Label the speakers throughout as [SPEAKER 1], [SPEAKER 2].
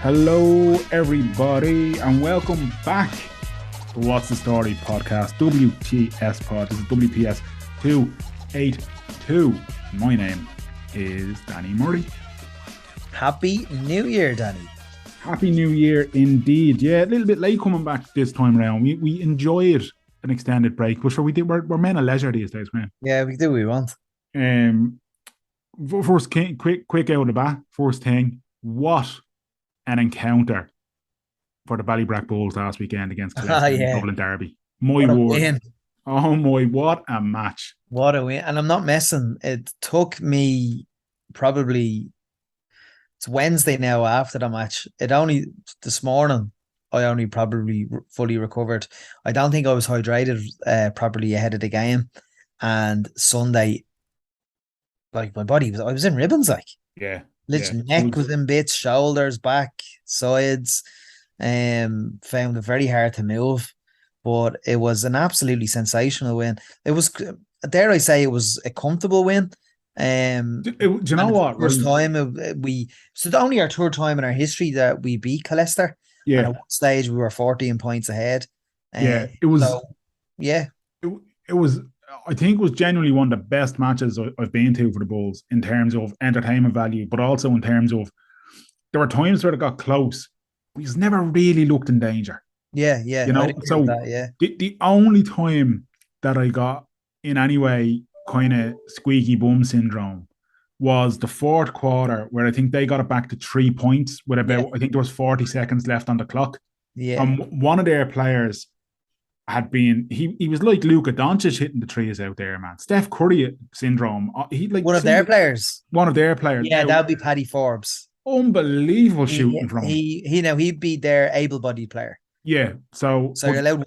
[SPEAKER 1] Hello, everybody, and welcome back to What's the Story podcast, WTS pod. This is WPS 282. My name is Danny Murray.
[SPEAKER 2] Happy New Year, Danny.
[SPEAKER 1] Happy New Year indeed. Yeah, a little bit late coming back this time around. We enjoyed an extended break, but sure, we're men of leisure these days, man.
[SPEAKER 2] Yeah, we do what we want.
[SPEAKER 1] First, quick out of the bat. First thing, what an encounter for the Ballybrack Bulls last weekend against Leicester in the Dublin Derby. My word. Win. Oh my, what a match.
[SPEAKER 2] What a win. And I'm not messing. It took me probably, it's Wednesday now after the match. This morning, I only probably fully recovered. I don't think I was hydrated properly ahead of the game. And Sunday, like I was in ribbons, like.
[SPEAKER 1] Yeah.
[SPEAKER 2] Neck was in bits, shoulders, back, sides. Found it very hard to move, but it was an absolutely sensational win. It was, dare I say, it was a comfortable win.
[SPEAKER 1] Do you know what?
[SPEAKER 2] First time only our third time in our history that we beat Leicester.
[SPEAKER 1] Yeah.
[SPEAKER 2] And at one stage we were 14 points ahead.
[SPEAKER 1] It was. It was. I think it was genuinely one of the best matches I've been to for the Bulls in terms of entertainment value, but also in terms of there were times where it got close. We just never really looked in danger.
[SPEAKER 2] Yeah.
[SPEAKER 1] You know, so the only time that I got in any way kind of squeaky bum syndrome was the fourth quarter, where I think they got it back to 3 points with about, I think there was 40 seconds left on the clock.
[SPEAKER 2] Yeah.
[SPEAKER 1] And one of their players had been, he was like Luka Doncic hitting the threes out there, man. Steph Curry syndrome.
[SPEAKER 2] One of their players. Yeah, that would be Paddy Forbes.
[SPEAKER 1] Unbelievable shooting from him.
[SPEAKER 2] He'd be their able-bodied player.
[SPEAKER 1] Yeah, so
[SPEAKER 2] you're allowed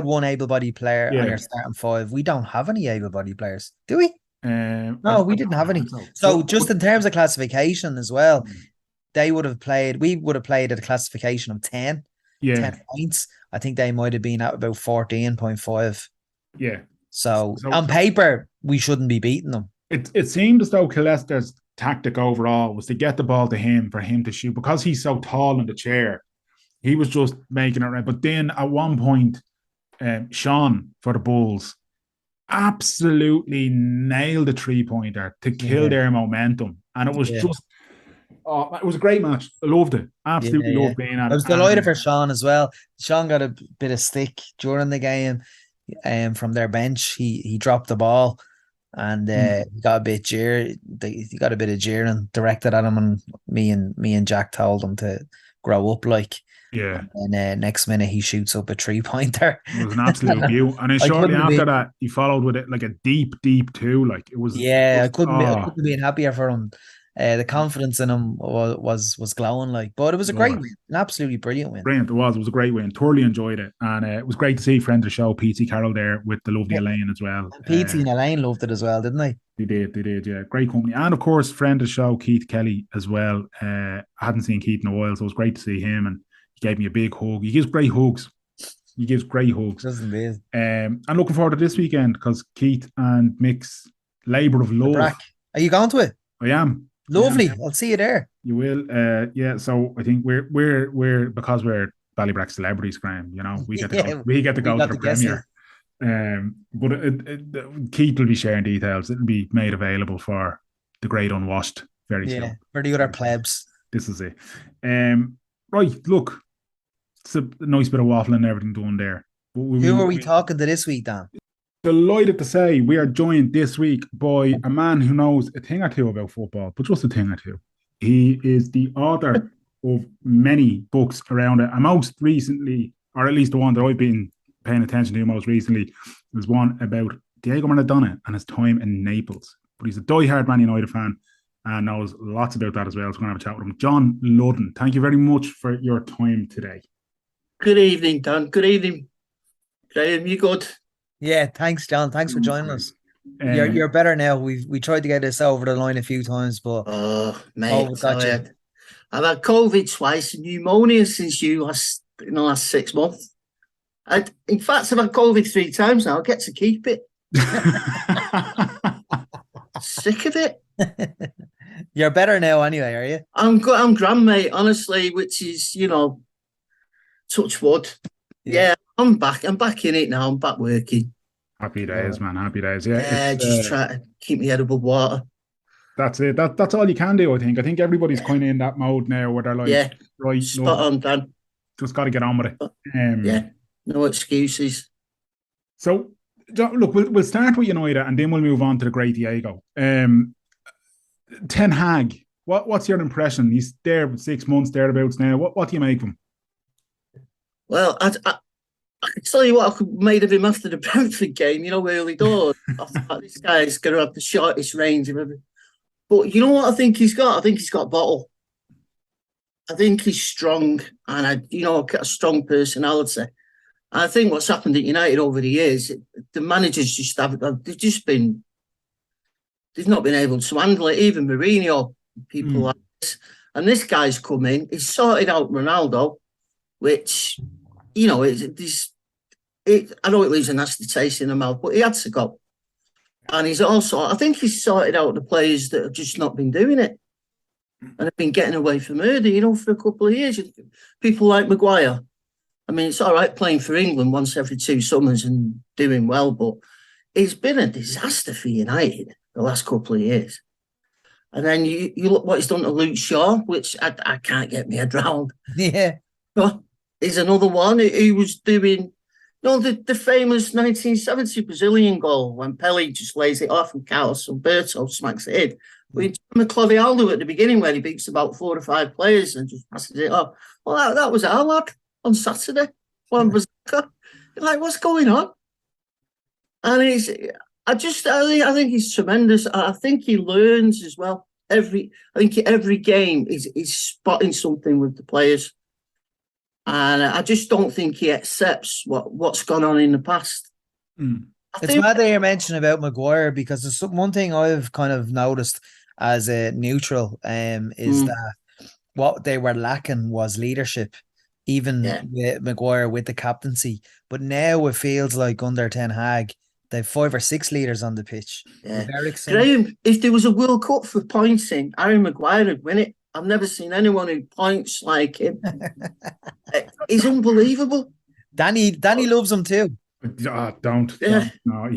[SPEAKER 2] one able-bodied player on your starting five. We don't have any able-bodied players, do we? No, we didn't have any. So just in terms of classification as well, we would have played at a classification of 10. 10 points. I think they might have been at about 14.5.
[SPEAKER 1] Yeah.
[SPEAKER 2] So on paper, we shouldn't be beating them.
[SPEAKER 1] It seemed as though Leicester's tactic overall was to get the ball to him for him to shoot, because he's so tall in the chair. He was just making it right. But then at one point, Sean for the Bulls absolutely nailed a 3-pointer to kill their momentum. And it was just, it was a great match. I loved it. Absolutely loved being at it.
[SPEAKER 2] I was delighted for Sean as well. Sean got a bit of stick during the game from their bench. He dropped the ball and he got a bit he got a bit of jeering directed at him, and me and Jack told him to grow up, like.
[SPEAKER 1] Yeah.
[SPEAKER 2] And next minute he shoots up a 3-pointer.
[SPEAKER 1] It was an absolute view. And then shortly after that, he followed with it like a deep two. Like it was.
[SPEAKER 2] Yeah, I couldn't have been happier for him. The confidence in him was glowing, like. But it was a great win, an absolutely brilliant win.
[SPEAKER 1] Brilliant, it was a great win. Thoroughly enjoyed it, and it was great to see friend of the show, Petey Carroll, there with the lovely Elaine as well.
[SPEAKER 2] Petey and Elaine loved it as well, didn't they?
[SPEAKER 1] They did, yeah. Great company, and of course, friend of the show, Keith Kelly as well. I hadn't seen Keith in a while, so it was great to see him, and he gave me a big hug. He gives great hugs.
[SPEAKER 2] Doesn't he?
[SPEAKER 1] I'm looking forward to this weekend because Keith and Mick's Labour of Love.
[SPEAKER 2] Are you going to it?
[SPEAKER 1] I am.
[SPEAKER 2] Lovely. I'll see you there.
[SPEAKER 1] You will. Yeah. So I think we're because we're Ballybrack celebrities, Graham. You know, we get to go to the premiere. But Keith will be sharing details. It'll be made available for the great unwashed very soon.
[SPEAKER 2] For the other plebs.
[SPEAKER 1] This is it. Right. Look, it's a nice bit of waffling and everything done there.
[SPEAKER 2] Who are we talking to this week, Dan?
[SPEAKER 1] Delighted to say we are joined this week by a man who knows a thing or two about football, but just a thing or two. He is the author of many books around it, and most recently, or at least the one that I've been paying attention to most recently, is one about Diego Maradona and his time in Naples. But he's a diehard Man United fan and knows lots about that as well. So we're going to have a chat with him. John Ludden, thank you very much for your time today.
[SPEAKER 3] Good evening, Dan. Good evening. Graham, you good?
[SPEAKER 2] Yeah, thanks, John. Thanks for joining us. You're better now. We tried to get this over the line a few times, but
[SPEAKER 3] mate, I've had COVID twice and pneumonia since in the last 6 months. In fact, I've had COVID 3 times now. I get to keep it. Sick of it.
[SPEAKER 2] You're better now anyway, are you?
[SPEAKER 3] I'm good. I'm grand, mate. Honestly, which is touch wood. Yeah, I'm back. I'm back in it now. I'm back working.
[SPEAKER 1] Happy days, man. Happy days. Yeah,
[SPEAKER 3] Yeah,
[SPEAKER 1] it's
[SPEAKER 3] just try to keep my head above water.
[SPEAKER 1] that's it. That's all you can do. I think. I think everybody's kind of in that mode now where they're like, right,
[SPEAKER 3] spot on, Dan.
[SPEAKER 1] Just got to get on with it.
[SPEAKER 3] Yeah, no excuses.
[SPEAKER 1] So, look, we'll start with United and then we'll move on to the great Diego. Ten Hag, what's your impression? He's there 6 months, thereabouts now. What do you make of him?
[SPEAKER 3] Well, I can tell you what I made of him after the Brentford game, early doors. I thought this guy's going to have the shortest range of everything. But you know what I think he's got? I think he's got bottle. I think he's strong and, got a strong personality. And I think what's happened at United over the years, the managers they've not been able to handle it. Even Mourinho, people like this. And this guy's come in, he's sorted out Ronaldo, which, I know it leaves a nasty taste in the mouth, but he had to go. And I think he's sorted out the players that have just not been doing it. And have been getting away from murder, for a couple of years. People like Maguire. I mean, it's all right playing for England once every 2 summers and doing well, but it's been a disaster for United the last couple of years. And then you look what he's done to Luke Shaw, which I can't get my head around.
[SPEAKER 2] Yeah.
[SPEAKER 3] But he's another one who was doing, the famous 1970 Brazilian goal when Pele just lays it off and Carlos Alberto smacks it in. We Claudio at the beginning where he beats about 4 or 5 players and just passes it off. Well, that was our lad on Saturday. One You're like, what's going on? And I think he's tremendous. I think he learns as well. Every game is spotting something with the players. And I just don't think he accepts what's gone on in the past.
[SPEAKER 2] It's mad that you're mentioning about Maguire because there's one thing I've kind of noticed as a neutral is that what they were lacking was leadership, even with Maguire with the captaincy. But now it feels like under Ten Hag, they've 5 or 6 leaders on the pitch.
[SPEAKER 3] Yeah. Graham, if there was a World Cup for pointing, Harry Maguire would win it. I've never seen anyone who points like him. He's unbelievable.
[SPEAKER 2] Danny loves him too.
[SPEAKER 1] Don't. No,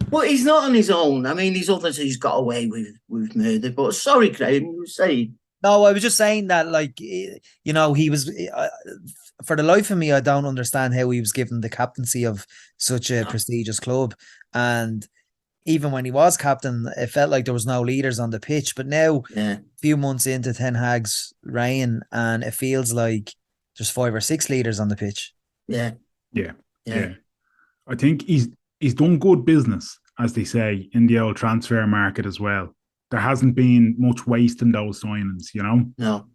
[SPEAKER 3] But he's not on his own. I mean, there's others who's got away with murder. But sorry, Graham, you were saying.
[SPEAKER 2] No, I was just saying that, he was. For the life of me, I don't understand how he was given the captaincy of such a prestigious club. And even when he was captain, it felt like there was no leaders on the pitch. But now, a few months into Ten Hag's reign, and it feels like there's 5 or 6 leaders on the pitch.
[SPEAKER 1] Yeah. I think he's done good business, as they say, in the old transfer market as well. There hasn't been much waste in those signings,
[SPEAKER 3] No.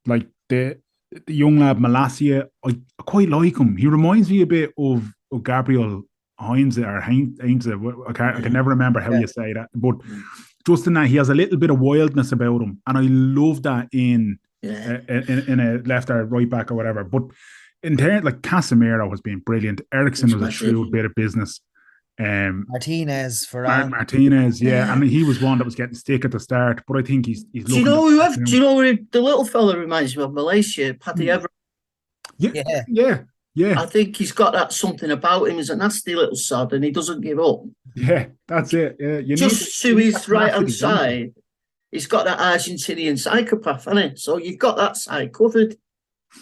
[SPEAKER 1] Like the young lad Malacia, I quite like him. He reminds me a bit of Gabriel Heinze or Heinze. I can never remember how you say that, but just in that he has a little bit of wildness about him, and I love that in a left or right back or whatever. But in turn, like Casemiro has been brilliant. Ericsson was a shrewd bit of business.
[SPEAKER 2] Martinez
[SPEAKER 1] Martinez, and he was one that was getting stick at the start, but I think he's
[SPEAKER 3] do you know who the little fella reminds me of? Malaysia, Paddy Everett.
[SPEAKER 1] Yeah.
[SPEAKER 3] I think he's got that something about him. He's a nasty little sod and he doesn't give up.
[SPEAKER 1] Yeah, that's it. Yeah,
[SPEAKER 3] just to his right hand side, he's got that Argentinian psychopath, hasn't he? So you've got that side covered.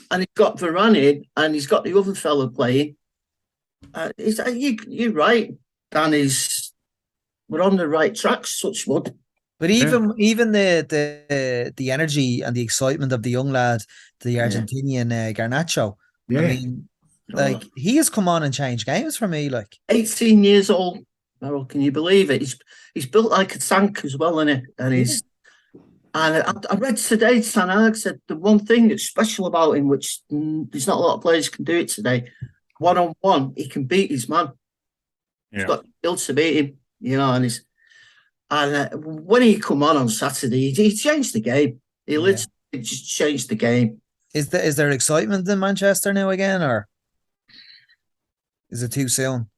[SPEAKER 3] And he's got Varane in, and he's got the other fella playing. You're right, Dan. We're on the right track, such wood.
[SPEAKER 2] But even the energy and the excitement of the young lad, the Argentinian Garnacho.
[SPEAKER 1] Yeah.
[SPEAKER 2] I mean, he has come on and changed games for me.
[SPEAKER 3] 18 years old. Merrill, can you believe it? He's built like a tank as well, isn't he? And he's. And I read today, Ten Hag said the one thing that's special about him, which there's not a lot of players can do it today, 1-on-1, he can beat his man. Yeah. He's got the skill to beat him, and when he come on Saturday, he changed the game. He literally just changed the game.
[SPEAKER 2] Is there excitement in Manchester now again, or is it too soon?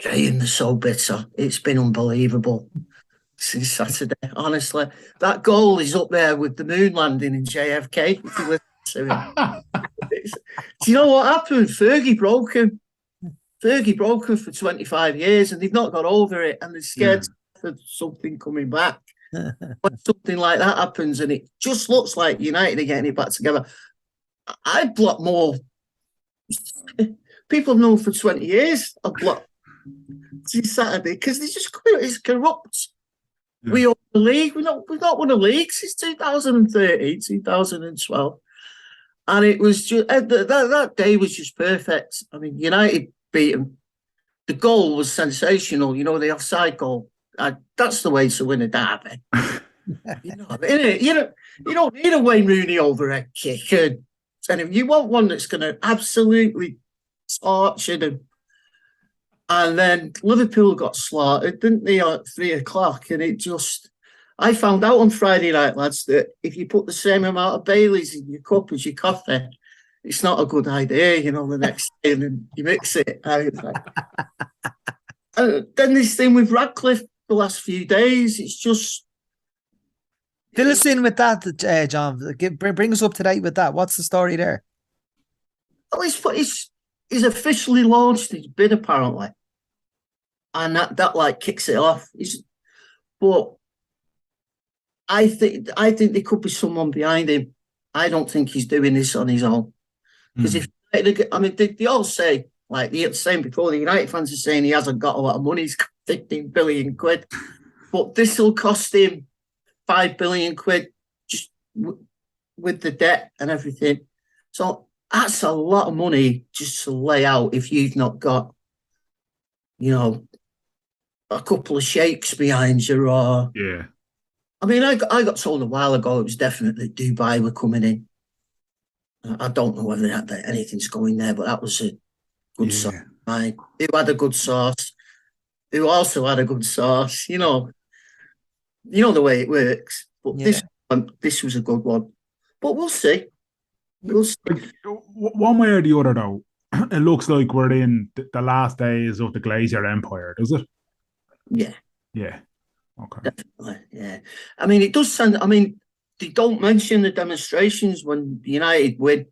[SPEAKER 3] Graham, they're so bitter. It's been unbelievable. since Saturday. Honestly, that goal is up there with the moon landing in JFK. If you listen to it, do you know what happened? Fergie broke him. Fergie broke him for 25 years, and they've not got over it, and they're scared of something coming back. When something like that happens, and it just looks like United are getting it back together, I'd block more. People have known for 20 years. I've blocked Saturday because they just it's corrupt. Yeah. We won the league. We've not won a league since 2013, 2012. And it was just that day was just perfect. I mean, United beat them. The goal was sensational. You know, the offside goal. That's the way to win a derby. You know, you don't need a Wayne Rooney overhead kick. And if you want one that's going to absolutely torture them. And then Liverpool got slaughtered, didn't they, at 3:00? And it just... I found out on Friday night, lads, that if you put the same amount of Baileys in your cup as your coffee, it's not a good idea, you know, the next day, and then you mix it. And then this thing with Radcliffe the last few days, it's just...
[SPEAKER 2] Fill us in with that, John. Bring us up to date with that. What's the story there?
[SPEAKER 3] Well, he's officially launched his bid, apparently. And that like kicks it off. But I think there could be someone behind him. I don't think he's doing this on his own. Because they all say, like the same before, the United fans are saying he hasn't got a lot of money. He's got 15 billion quid. But this will cost him 5 billion quid just with the debt and everything. So that's a lot of money just to lay out if you've not got, you know, a couple of sheikhs behind you. Or I mean, I got told a while ago it was definitely Dubai were coming in. I don't know whether anything's going there, but that was a good source. Who had a good source, who also had a good source. You know the way it works. But this was a good one. But we'll see.
[SPEAKER 1] One way or the other, though, it looks like we're in the last days of the Glazier Empire, does it?
[SPEAKER 3] Yeah.
[SPEAKER 1] Yeah. Okay.
[SPEAKER 3] Definitely. Yeah. I mean, it does sound. I mean, they don't mention the demonstrations when United win.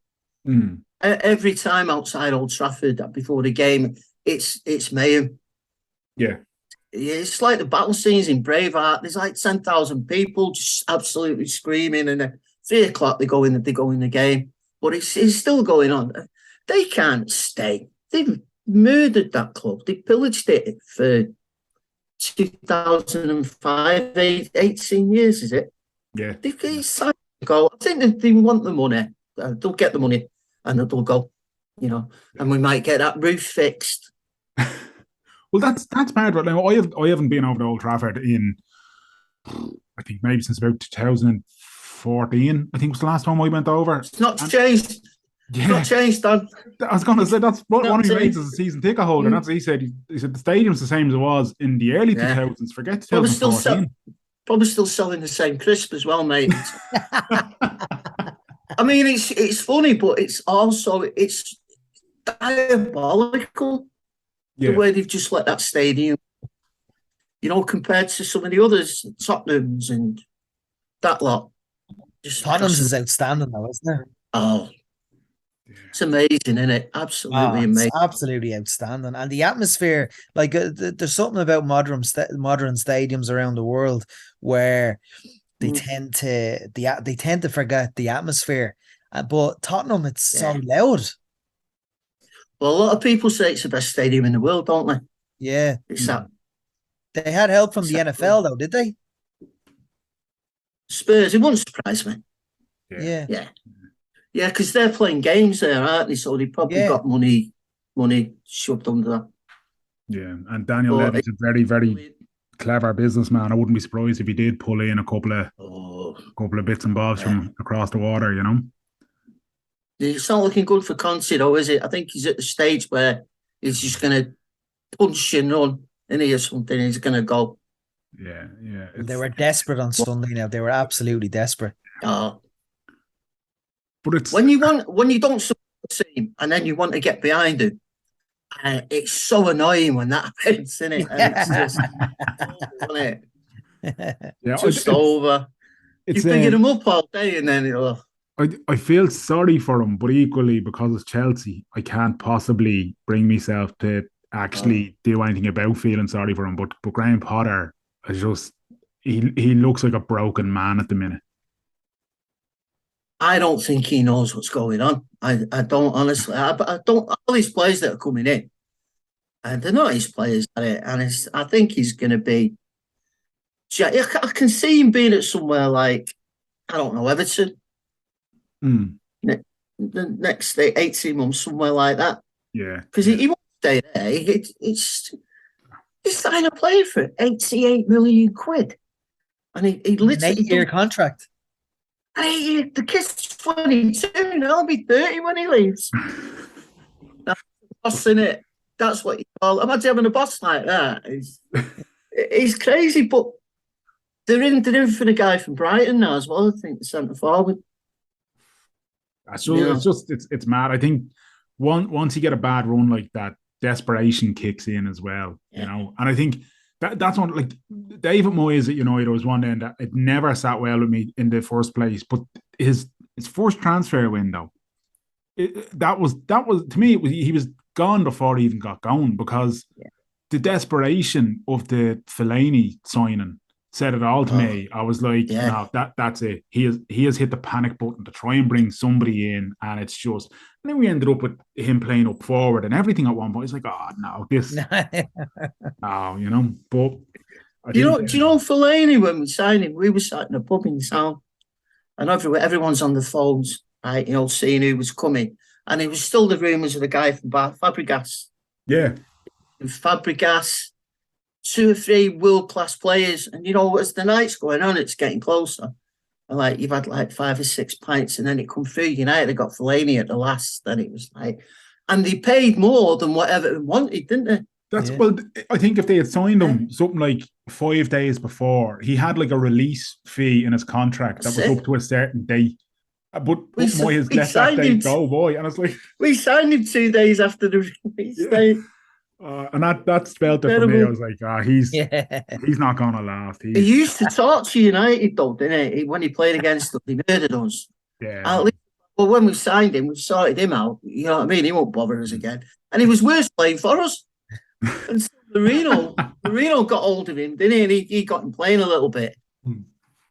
[SPEAKER 3] Every time outside Old Trafford before the game, it's mayhem.
[SPEAKER 1] Yeah.
[SPEAKER 3] It's like the battle scenes in Braveheart. There's like 10,000 people just absolutely screaming, and at 3:00 they go in the game. But it's still going on. They can't stay. They've murdered that club. They pillaged it for 2005, 18 years, is it?
[SPEAKER 1] Yeah.
[SPEAKER 3] It's time to go. I think they want the money. They'll get the money and they'll go, you know, and we might get that roof fixed.
[SPEAKER 1] Well, that's bad right now. I haven't been over to Old Trafford in, I think, maybe since about 2014. I think was the last time I went over.
[SPEAKER 3] It's not changed. Yeah. It's not changed, Dan.
[SPEAKER 1] I was going to say that's one of your mates is a season ticket holder. That's what he said. He said the stadium's the same as it was in the early 2000s. Forget 2014.
[SPEAKER 3] Probably still selling the same crisp as well, mate. I mean, it's funny, but it's diabolical. The way they've just let that stadium, you know, compared to some of the others, Tottenham's and that lot.
[SPEAKER 2] Tottenham's is outstanding, though, isn't it?
[SPEAKER 3] Oh, it's amazing, isn't it? Absolutely amazing.
[SPEAKER 2] Absolutely outstanding. And the atmosphere, like there's something about modern stadiums around the world where they tend to forget the atmosphere. But Tottenham, it's so loud.
[SPEAKER 3] Well, a lot of people say it's the best stadium in the world, don't they?
[SPEAKER 2] Yeah.
[SPEAKER 3] It's that.
[SPEAKER 2] They had help from the NFL, though, did they?
[SPEAKER 3] Spurs, it wouldn't surprise me.
[SPEAKER 2] Yeah.
[SPEAKER 3] Yeah, because they're playing games there, aren't they? So they probably got money shoved under that.
[SPEAKER 1] Yeah, and Daniel Levy's a very, very clever businessman. I wouldn't be surprised if he did pull in a couple of bits and bobs from across the water, you know.
[SPEAKER 3] It's not looking good for Conte, though, is it? I think he's at the stage where he's just going to punch and run in here or something. He's going to go.
[SPEAKER 1] Yeah.
[SPEAKER 2] They were desperate on Sunday now. They were absolutely desperate.
[SPEAKER 3] Oh.
[SPEAKER 1] But it's
[SPEAKER 3] when you don't support the team and then you want to get behind it, it's so annoying when that happens, isn't it? And it's just, isn't it?
[SPEAKER 1] Yeah,
[SPEAKER 3] just over. You're picking him up all day, and then
[SPEAKER 1] I feel sorry for him, but equally because it's Chelsea, I can't possibly bring myself to actually do anything about feeling sorry for him. But Graham Potter is just he looks like a broken man at the minute.
[SPEAKER 3] I don't think he knows what's going on. I don't honestly. I don't. All these players that are coming in, and they're not his players, and I think he's going to be. I can see him being at somewhere like, I don't know, Everton. The next 18 months, somewhere like that.
[SPEAKER 1] Yeah.
[SPEAKER 3] Because he won't stay there. He's signed a player for 88 million quid. And he literally.
[SPEAKER 2] An 8-year contract.
[SPEAKER 3] The kid's 22 and I'll be 30 when he leaves. That's bossing it. That's what you call it. Imagine having a boss like that. He's crazy, but they're in for the guy from Brighton now as well, I think, the centre forward.
[SPEAKER 1] It's mad. I think once you get a bad run like that, desperation kicks in as well, you know. And I think that's one, like David Moyes at United was one end that it never sat well with me in the first place. But his first transfer window, that was to me, he was gone before he even got going, because the desperation of the Fellaini signing said it all to me. I was like, no, that's it. He has hit the panic button to try and bring somebody in, and it's just. And then we ended up with him playing up forward and everything at one point. It's like, oh no, this, oh, you know. But
[SPEAKER 3] do you know Fellaini, when we signed him, we were sat in a pub in town, and everyone's on the phones, right? You know, seeing who was coming, and it was still the rumours of the guy from Fabregas.
[SPEAKER 1] Yeah,
[SPEAKER 3] Fabregas. 2 or 3 world-class players. And, you know, as the night's going on, it's getting closer. And, like, you've had, like, 5 or 6 pints, and then it come through. United, they got Fellaini at the last. Then it was like... And they paid more than whatever they wanted, didn't they?
[SPEAKER 1] Well, I think if they had signed him something like 5 days before, he had, like, a release fee in his contract that was up to a certain date. But Moyes let that date go, boy. And it's like...
[SPEAKER 3] We signed him 2 days after the release date.
[SPEAKER 1] And that spelled it for me. I was like, he's not going to last.
[SPEAKER 3] He used to talk to United, though, didn't he? When he played against us, he murdered us.
[SPEAKER 1] Yeah.
[SPEAKER 3] At least, well, when we signed him, we sorted him out. You know what I mean? He won't bother us again. And he was worse playing for us. And so Marino got hold of him, didn't he? And he got him playing a little bit.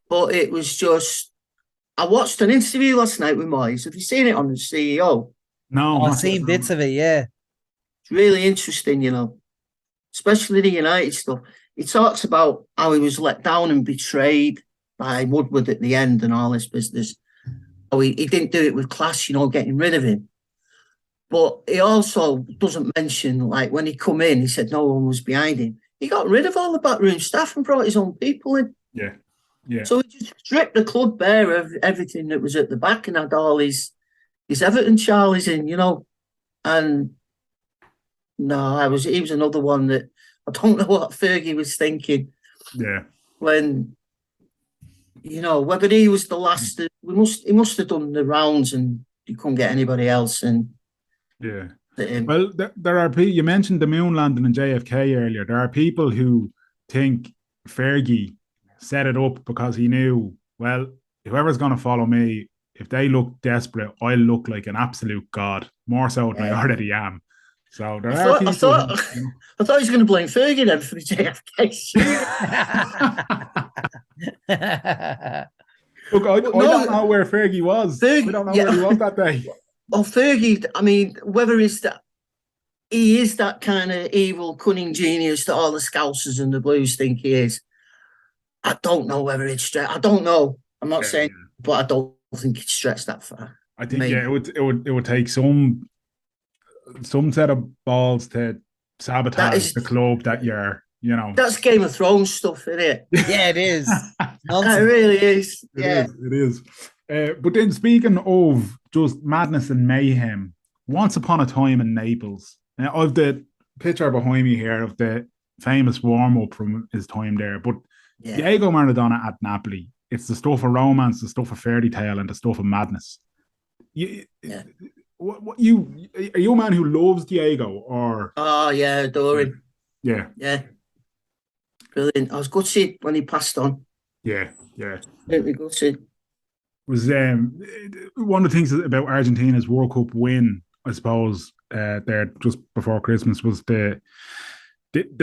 [SPEAKER 3] But it was just... I watched an interview last night with Moyes. Have you seen it on the CEO?
[SPEAKER 1] No.
[SPEAKER 2] I've seen bits of it, yeah.
[SPEAKER 3] It's really interesting, you know, especially the United stuff. He talks about how he was let down and betrayed by Woodward at the end and all this business. Oh, he didn't do it with class, you know, getting rid of him. But he also doesn't mention, like, when he come in, he said no one was behind him. He got rid of all the backroom staff and brought his own people in.
[SPEAKER 1] Yeah.
[SPEAKER 3] So he just stripped the club bare of everything that was at the back and had all his Everton Charlies in, you know, and... No, he was another one that I don't know what Fergie was thinking.
[SPEAKER 1] Yeah.
[SPEAKER 3] When, you know, whether he was the last, he must have done the rounds and you couldn't get anybody else. And
[SPEAKER 1] yeah. Well, there are people, you mentioned the moon landing and JFK earlier. There are people who think Fergie set it up because he knew, well, whoever's going to follow me, if they look desperate, I'll look like an absolute god, more so than I already am. So I thought he
[SPEAKER 3] was going to blame Fergie then for the JFK.
[SPEAKER 1] Look, I don't know where Fergie was. I don't know where he was that day.
[SPEAKER 3] Well, Fergie, I mean, whether he is that kind of evil, cunning genius that all the Scousers and the Blues think he is, I don't know whether it's stretched. I don't know. I'm not saying, but I don't think it's stretched that far.
[SPEAKER 1] I think it would take some set of balls to sabotage the club that you're, you know.
[SPEAKER 3] That's Game of Thrones stuff, isn't it?
[SPEAKER 2] Yeah, it is.
[SPEAKER 3] It really is.
[SPEAKER 1] It is. But then, speaking of just madness and mayhem, once upon a time in Naples, I've the picture behind me here of the famous warm-up from his time there, but Diego Maradona at Napoli, it's the stuff of romance, the stuff of fairy tale, and the stuff of madness. Are you a man who loves Diego, or?
[SPEAKER 3] Oh yeah, adore him.
[SPEAKER 1] Yeah.
[SPEAKER 3] brilliant. I was gutted when he passed on.
[SPEAKER 1] Yeah, yeah.
[SPEAKER 3] Really gutted.
[SPEAKER 1] Was one of the things about Argentina's World Cup win, I suppose, there just before Christmas was the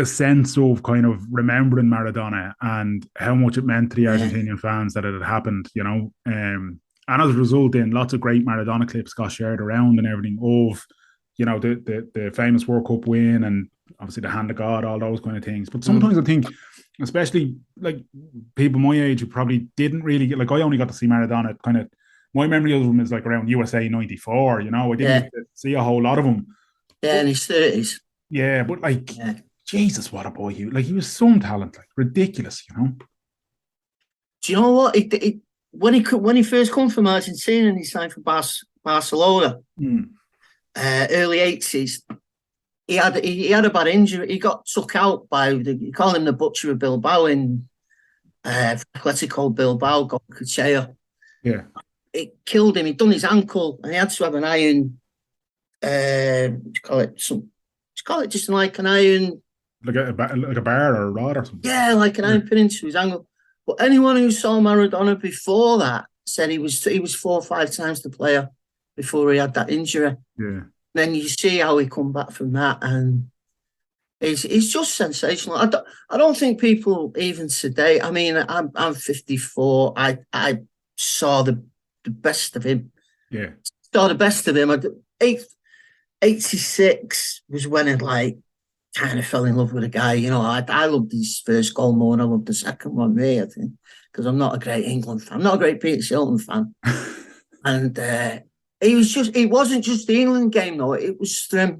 [SPEAKER 1] sense of kind of remembering Maradona and how much it meant to the Argentinian fans that it had happened, you know. And as a result, then lots of great Maradona clips got shared around and everything of, you know, the famous World Cup win and obviously the hand of God, all those kind of things. But sometimes I think, especially like people my age who probably didn't really get, like I only got to see Maradona kind of, my memory of him is like around USA 94, you know, I didn't get to see a whole lot of him.
[SPEAKER 3] Yeah, in his 30s.
[SPEAKER 1] Yeah, but like, Jesus, what a boy he was some talent, like ridiculous, you know.
[SPEAKER 3] Do you know what? When he first come from Argentina and he signed for Barcelona, early 80s, he had a bad injury. He got took out by you call him the Butcher of Bilbao in Atletico Bilbao, got Cuchillo.
[SPEAKER 1] Yeah.
[SPEAKER 3] It killed him. He'd done his ankle and he had to have an iron call it just like an iron,
[SPEAKER 1] like a bar or a rod or something.
[SPEAKER 3] Yeah, like an iron pin into his ankle. But anyone who saw Maradona before that said he was 4 or 5 times the player before he had that injury.
[SPEAKER 1] Yeah.
[SPEAKER 3] Then you see how he come back from that, and it's just sensational. I don't think people even today. I mean, I'm 54. I saw the best of him.
[SPEAKER 1] Yeah,
[SPEAKER 3] saw the best of him. 86 was when it like kind of fell in love with the guy. You know, I loved his first goal more than I loved the second one, really, I think, because I'm not a great England fan. I'm not a great Peter Shilton fan. And it wasn't just the England game, though. It was the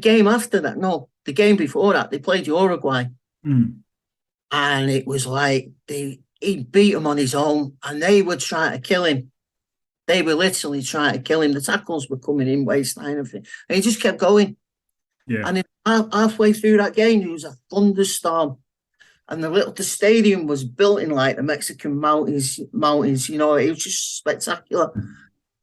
[SPEAKER 3] game after that. No, the game before that, they played Uruguay. And it was like he beat them on his own and they were trying to kill him. They were literally trying to kill him. The tackles were coming in waistline and he just kept going.
[SPEAKER 1] Yeah.
[SPEAKER 3] And halfway through that game, there was a thunderstorm, and the stadium was built in like the Mexican mountains. You know, it was just spectacular.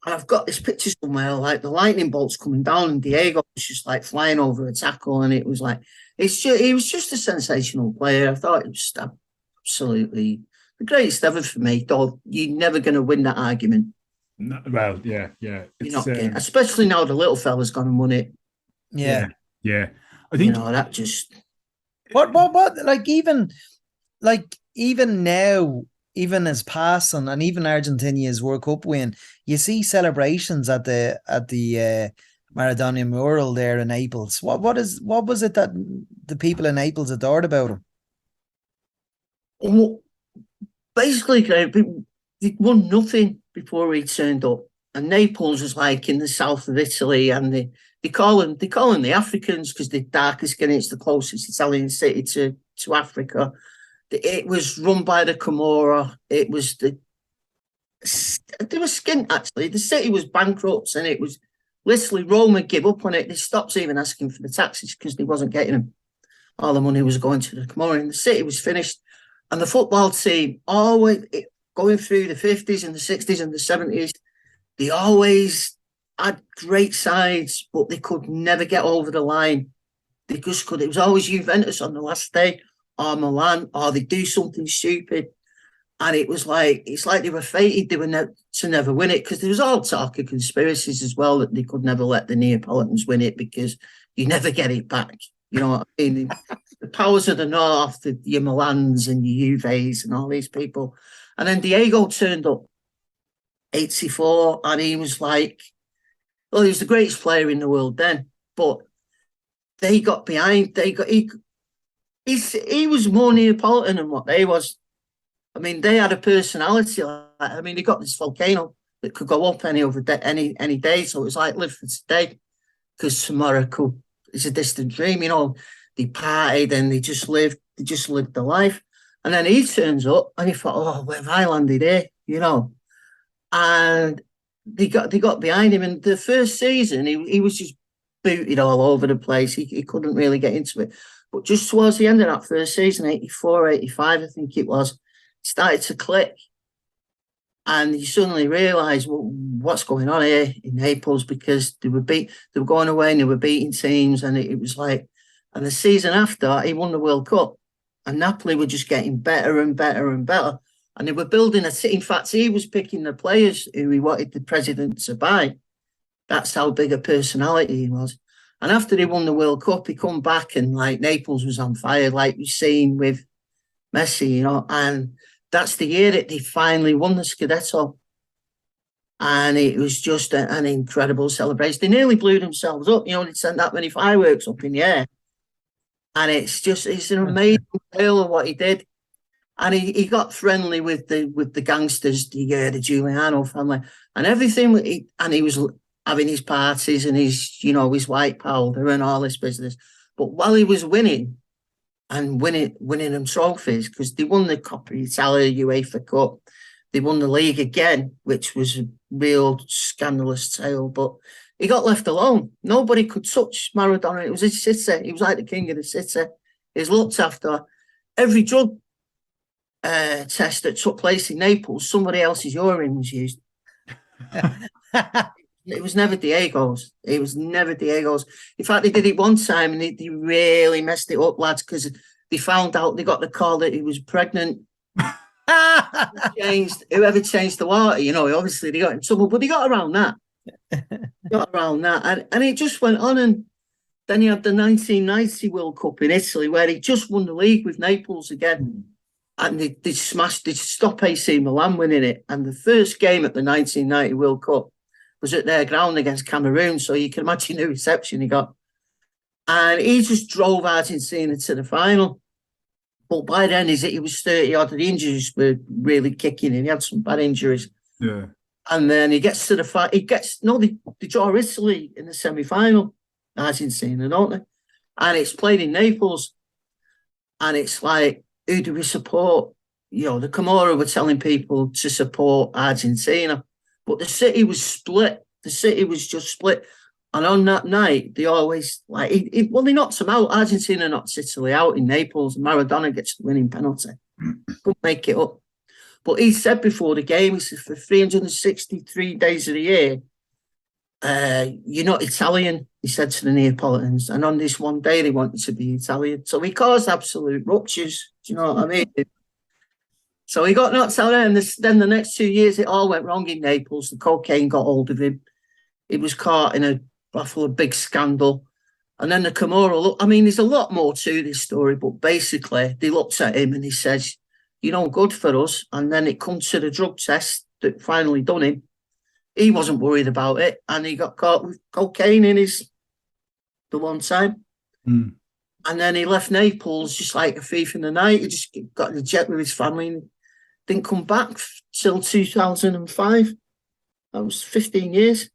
[SPEAKER 3] And I've got this picture somewhere, like the lightning bolts coming down, and Diego was just like flying over a tackle, and it was like he was just a sensational player. I thought it was absolutely the greatest ever for me. Though you're never going to win that argument.
[SPEAKER 1] No, well, yeah.
[SPEAKER 3] You're not getting, especially now the little fella's gone and won it.
[SPEAKER 2] Yeah.
[SPEAKER 1] I think
[SPEAKER 3] that just
[SPEAKER 2] what like even now, even as passing and even Argentina's World Cup win, you see celebrations at the Maradona mural there in Naples. What was it that the people in Naples adored about him?
[SPEAKER 3] Well, basically, they won nothing before he turned up, and Naples was like in the south of Italy, and they call them the Africans because they're darker skin. It's the closest Italian city to Africa. It was run by the Camorra. They were skint, actually. The city was bankrupt, and it was literally Roma gave up on it. They stopped even asking for the taxes because they wasn't getting them. All the money was going to the Camorra, and the city was finished. And the football team, always going through the 50s and the 60s and the 70s, they always had great sides, but they could never get over the line. They just could. It was always Juventus on the last day, or Milan, or they do something stupid. And it's like they were fated. They were to never win it, because there was all talk of conspiracies as well that they could never let the Neapolitans win it because you never get it back. You know what I mean? The powers of the north, your Milans and your Juves and all these people. And then Diego turned up 84, and he was like, well, he was the greatest player in the world then, but they got behind. He was more Neapolitan than what they was. I mean, they had a personality. I mean, they got this volcano that could go up any day. So it was like live for today, because tomorrow it's a distant dream. You know, they partied and they just lived the life. And then he turns up and he thought, oh, where have I landed here? You know, and they got behind him. And the first season, he was just booted all over the place. He couldn't really get into it. But just towards the end of that first season, 84, 85, I think it was, it started to click. And you suddenly realise, well, what's going on here in Naples, because they were going away and they were beating teams, and it was like And the season after, he won the World Cup. And Napoli were just getting better and better and better. And they were building a team. In fact, he was picking the players who he wanted the president to buy. That's how big a personality he was. And after they won the World Cup, he come back and like Naples was on fire, like we've seen with Messi, you know. And that's the year that they finally won the Scudetto. And it was just an incredible celebration. They nearly blew themselves up. You know, they sent that many fireworks up in the air. And it's an amazing tale of what he did. And he got friendly with the gangsters, the Giuliano family, and everything. And he was having his parties and his white powder and all this business. But while he was winning them trophies, because they won the Coppa Italia, UEFA Cup, they won the league again, which was a real scandalous tale. But he got left alone. Nobody could touch Maradona. It was his city. He was like the king of the city. He was looked after. Every drug test that took place in Naples, somebody else's urine was used. It was never Diego's. It was never Diego's. In fact, they did it one time and they really messed it up, lads, because they found out, they got the call that he was pregnant. Whoever changed the water, obviously they got in trouble, but they got around that. And it just went on. And then he had the 1990 World Cup in Italy where he just won the league with Naples again. And they stopped AC Milan winning it. And the first game at the 1990 World Cup was at their ground against Cameroon. So you can imagine the reception he got. And he just drove Argentina to the final. But by then, he was 30 odd. The injuries were really kicking in. He had some bad injuries.
[SPEAKER 1] Yeah.
[SPEAKER 3] And then he gets to the fight. They draw Italy in the semi-final. Argentina, don't they? And it's played in Naples. And it's like, who do we support? The Camorra were telling people to support Argentina. But the city was split. The city was just split. And on that night, they always, they knocked him out. Argentina knocked Italy out in Naples. And Maradona gets the winning penalty. Couldn't make it up. But he said before the game, he said, for 363 days of the year, you're not Italian, he said to the Neapolitans. And on this one day, they wanted to be Italian. So he caused absolute ruptures. Do you know what I mean? So he got knocked out there. And then the next 2 years, it all went wrong in Naples. The cocaine got hold of him. He was caught in a big scandal. And then the Camorra, there's a lot more to this story, but basically, they looked at him and he says, you're no good for us. And then it comes to the drug test that finally done him. He wasn't worried about it. And he got caught with cocaine in the one time.
[SPEAKER 1] Mm.
[SPEAKER 3] And then he left Naples just like a thief in the night. He just got in a jet with his family and didn't come back till 2005. That was 15 years.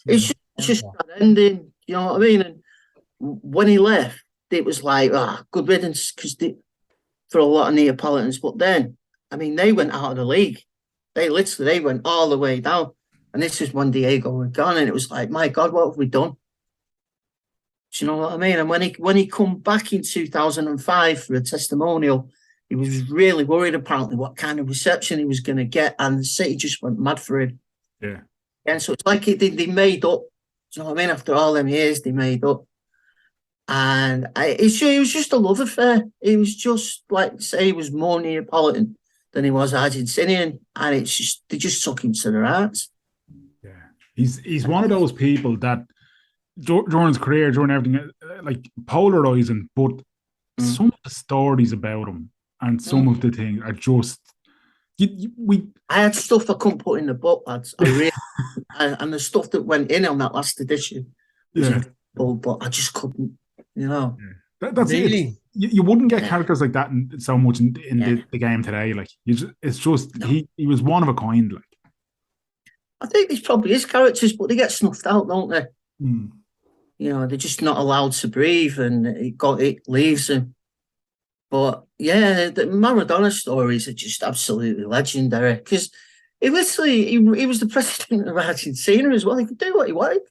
[SPEAKER 3] It's just an ending, you know what I mean? And when he left, it was like, good riddance, because for a lot of Neapolitans. But then, they went out of the league. They went all the way down. And this is when Diego had gone, and it was like, my God, what have we done? Do you know what I mean? And when he come back in 2005 for a testimonial, he was really worried, apparently, what kind of reception he was going to get. And the city just went mad for him.
[SPEAKER 1] Yeah.
[SPEAKER 3] And so it's like they made up. Do you know what I mean? After all them years, they made up. And it was just a love affair. He was just, he was more Neapolitan than he was Argentinian. And they just took him to their hearts.
[SPEAKER 1] Yeah. He's one of those people that during his career, during everything, polarizing, but some of the stories about him and some of the things are just,
[SPEAKER 3] I had stuff I couldn't put in the book, lads. And the stuff that went in on that last edition was incredible, but I just couldn't,
[SPEAKER 1] Yeah. That's
[SPEAKER 2] really?
[SPEAKER 1] You wouldn't get characters like that so much in the game today. He was one of a kind.
[SPEAKER 3] I think there's probably his characters, but they get snuffed out, don't they?
[SPEAKER 1] Mm.
[SPEAKER 3] They're just not allowed to breathe, and it leaves them. But yeah, the Maradona stories are just absolutely legendary, because he was the president of Argentina as well. He could do what he wanted.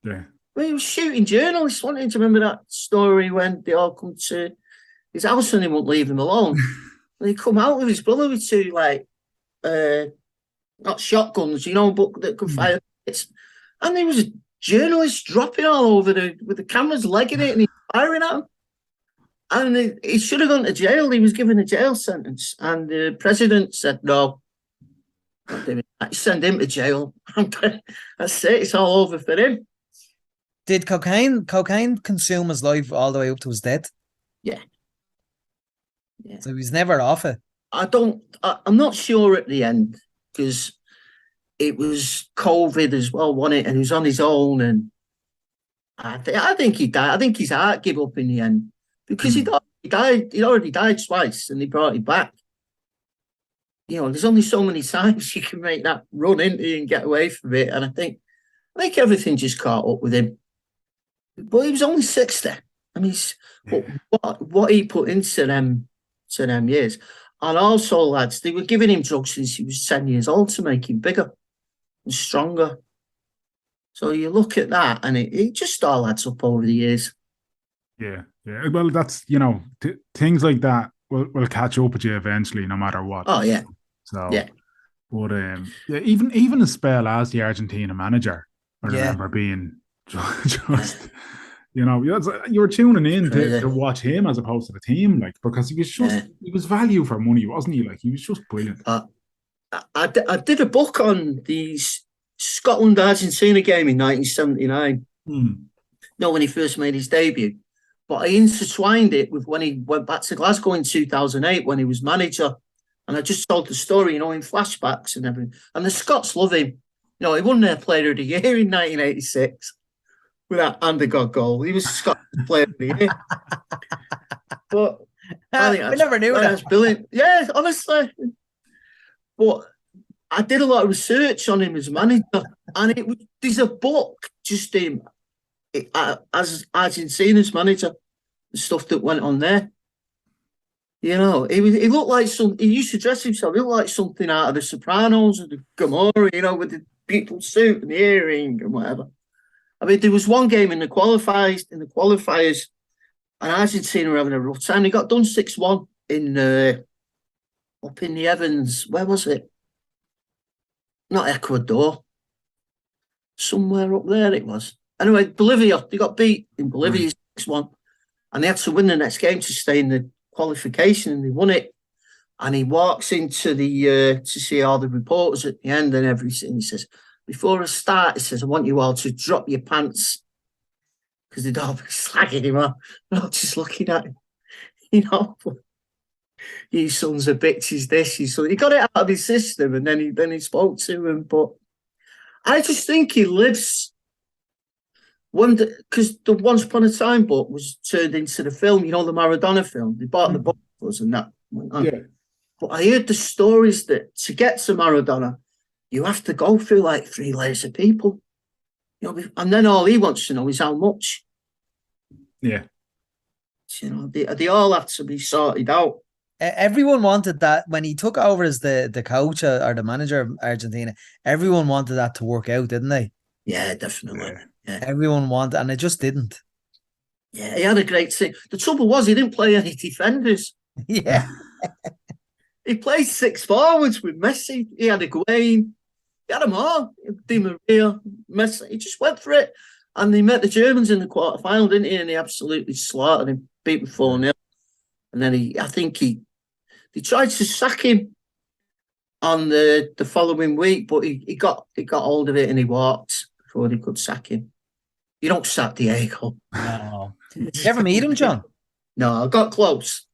[SPEAKER 1] Yeah.
[SPEAKER 3] He was shooting journalists. Wanting to remember that story when they all come to his house and he won't leave them alone. And he come out with his brother with two not shotguns, but that could fire. And he was journalists dropping all over with the cameras legging it and he's firing at him. And he should have gone to jail. He was given a jail sentence. And the president said, no, not doing that. Send him to jail. That's it. It's all over for him.
[SPEAKER 2] Did cocaine consume his life all the way up to his death?
[SPEAKER 3] Yeah.
[SPEAKER 2] So he was never off it.
[SPEAKER 3] I'm not sure at the end because it was COVID as well, wasn't it? And he was on his own. And I think he died. I think his heart gave up in the end because he died. He'd already died twice and they brought him back. There's only so many times you can make that run into you and get away from it. And I think everything just caught up with him. But he was only 60. I mean, what he put into them years. And also, lads, they were giving him drugs since he was 10 years old to make him bigger and stronger. So you look at that and it just all adds up over the years.
[SPEAKER 1] Yeah. Well, that's, things like that will catch up with you eventually, no matter what.
[SPEAKER 3] Oh, yeah.
[SPEAKER 1] So, yeah. But even a spell as the Argentina manager, I remember being just... you were tuning in to watch him as opposed to the team, because he was he was value for money, wasn't he? He was just brilliant.
[SPEAKER 3] I did a book on the Scotland-Argentina game in 1979. When he first made his debut, but I intertwined it with when he went back to Glasgow in 2008 when he was manager, and I just told the story, in flashbacks and everything. And the Scots love him. He won their Player of the Year in 1986. With that underdog goal. He was Scottish Player of the Year. But
[SPEAKER 2] I never knew that.
[SPEAKER 3] That's brilliant. Yeah, honestly. But I did a lot of research on him as manager, and there's a book just him as Argentina's manager, the stuff that went on there. He looked like he used to dress himself. He looked like something out of The Sopranos or the Gomorrah, with the beautiful suit and the earring and whatever. I mean, there was one game in the qualifiers, and Argentina were having a rough time. They got done 6-1 up in the Evans. Where was it? Not Ecuador. Somewhere up there it was. Anyway, Bolivia. They got beat in Bolivia 6-1, and they had to win the next game to stay in the qualification, and they won it. And he walks into the to see all the reporters at the end and everything. He says, before I start, he says, I want you all to drop your pants, because they'd all be slagging him off. And I'm just looking at him, you sons of bitches, this. So he got it out of his system, and then he spoke to him. But I just think he lives, because the Once Upon a Time book was turned into the film, the Maradona film. They bought the book for us and that went on. Yeah. But I heard the stories that to get to Maradona, you have to go through 3 layers of people, and then all he wants to know is how much.
[SPEAKER 1] Yeah.
[SPEAKER 3] They all have to be sorted out.
[SPEAKER 2] Everyone wanted that when he took over as the coach or the manager of Argentina. Everyone wanted that to work out, didn't they?
[SPEAKER 3] Yeah, definitely. Yeah.
[SPEAKER 2] Everyone wanted, and it just didn't.
[SPEAKER 3] Yeah, he had a great team. The trouble was he didn't play any defenders.
[SPEAKER 2] Yeah.
[SPEAKER 3] He played 6 forwards with Messi. He had Higuain. He had them all. Di Maria, Messi. He just went for it. And he met the Germans in the quarterfinal, didn't he? And he absolutely slaughtered him, beat them 4-0. And then they tried to sack him on the following week, but he got hold of it and he walked before they could sack him. You don't sack Diego.
[SPEAKER 2] No. Did you ever meet him, John?
[SPEAKER 3] No, I got close.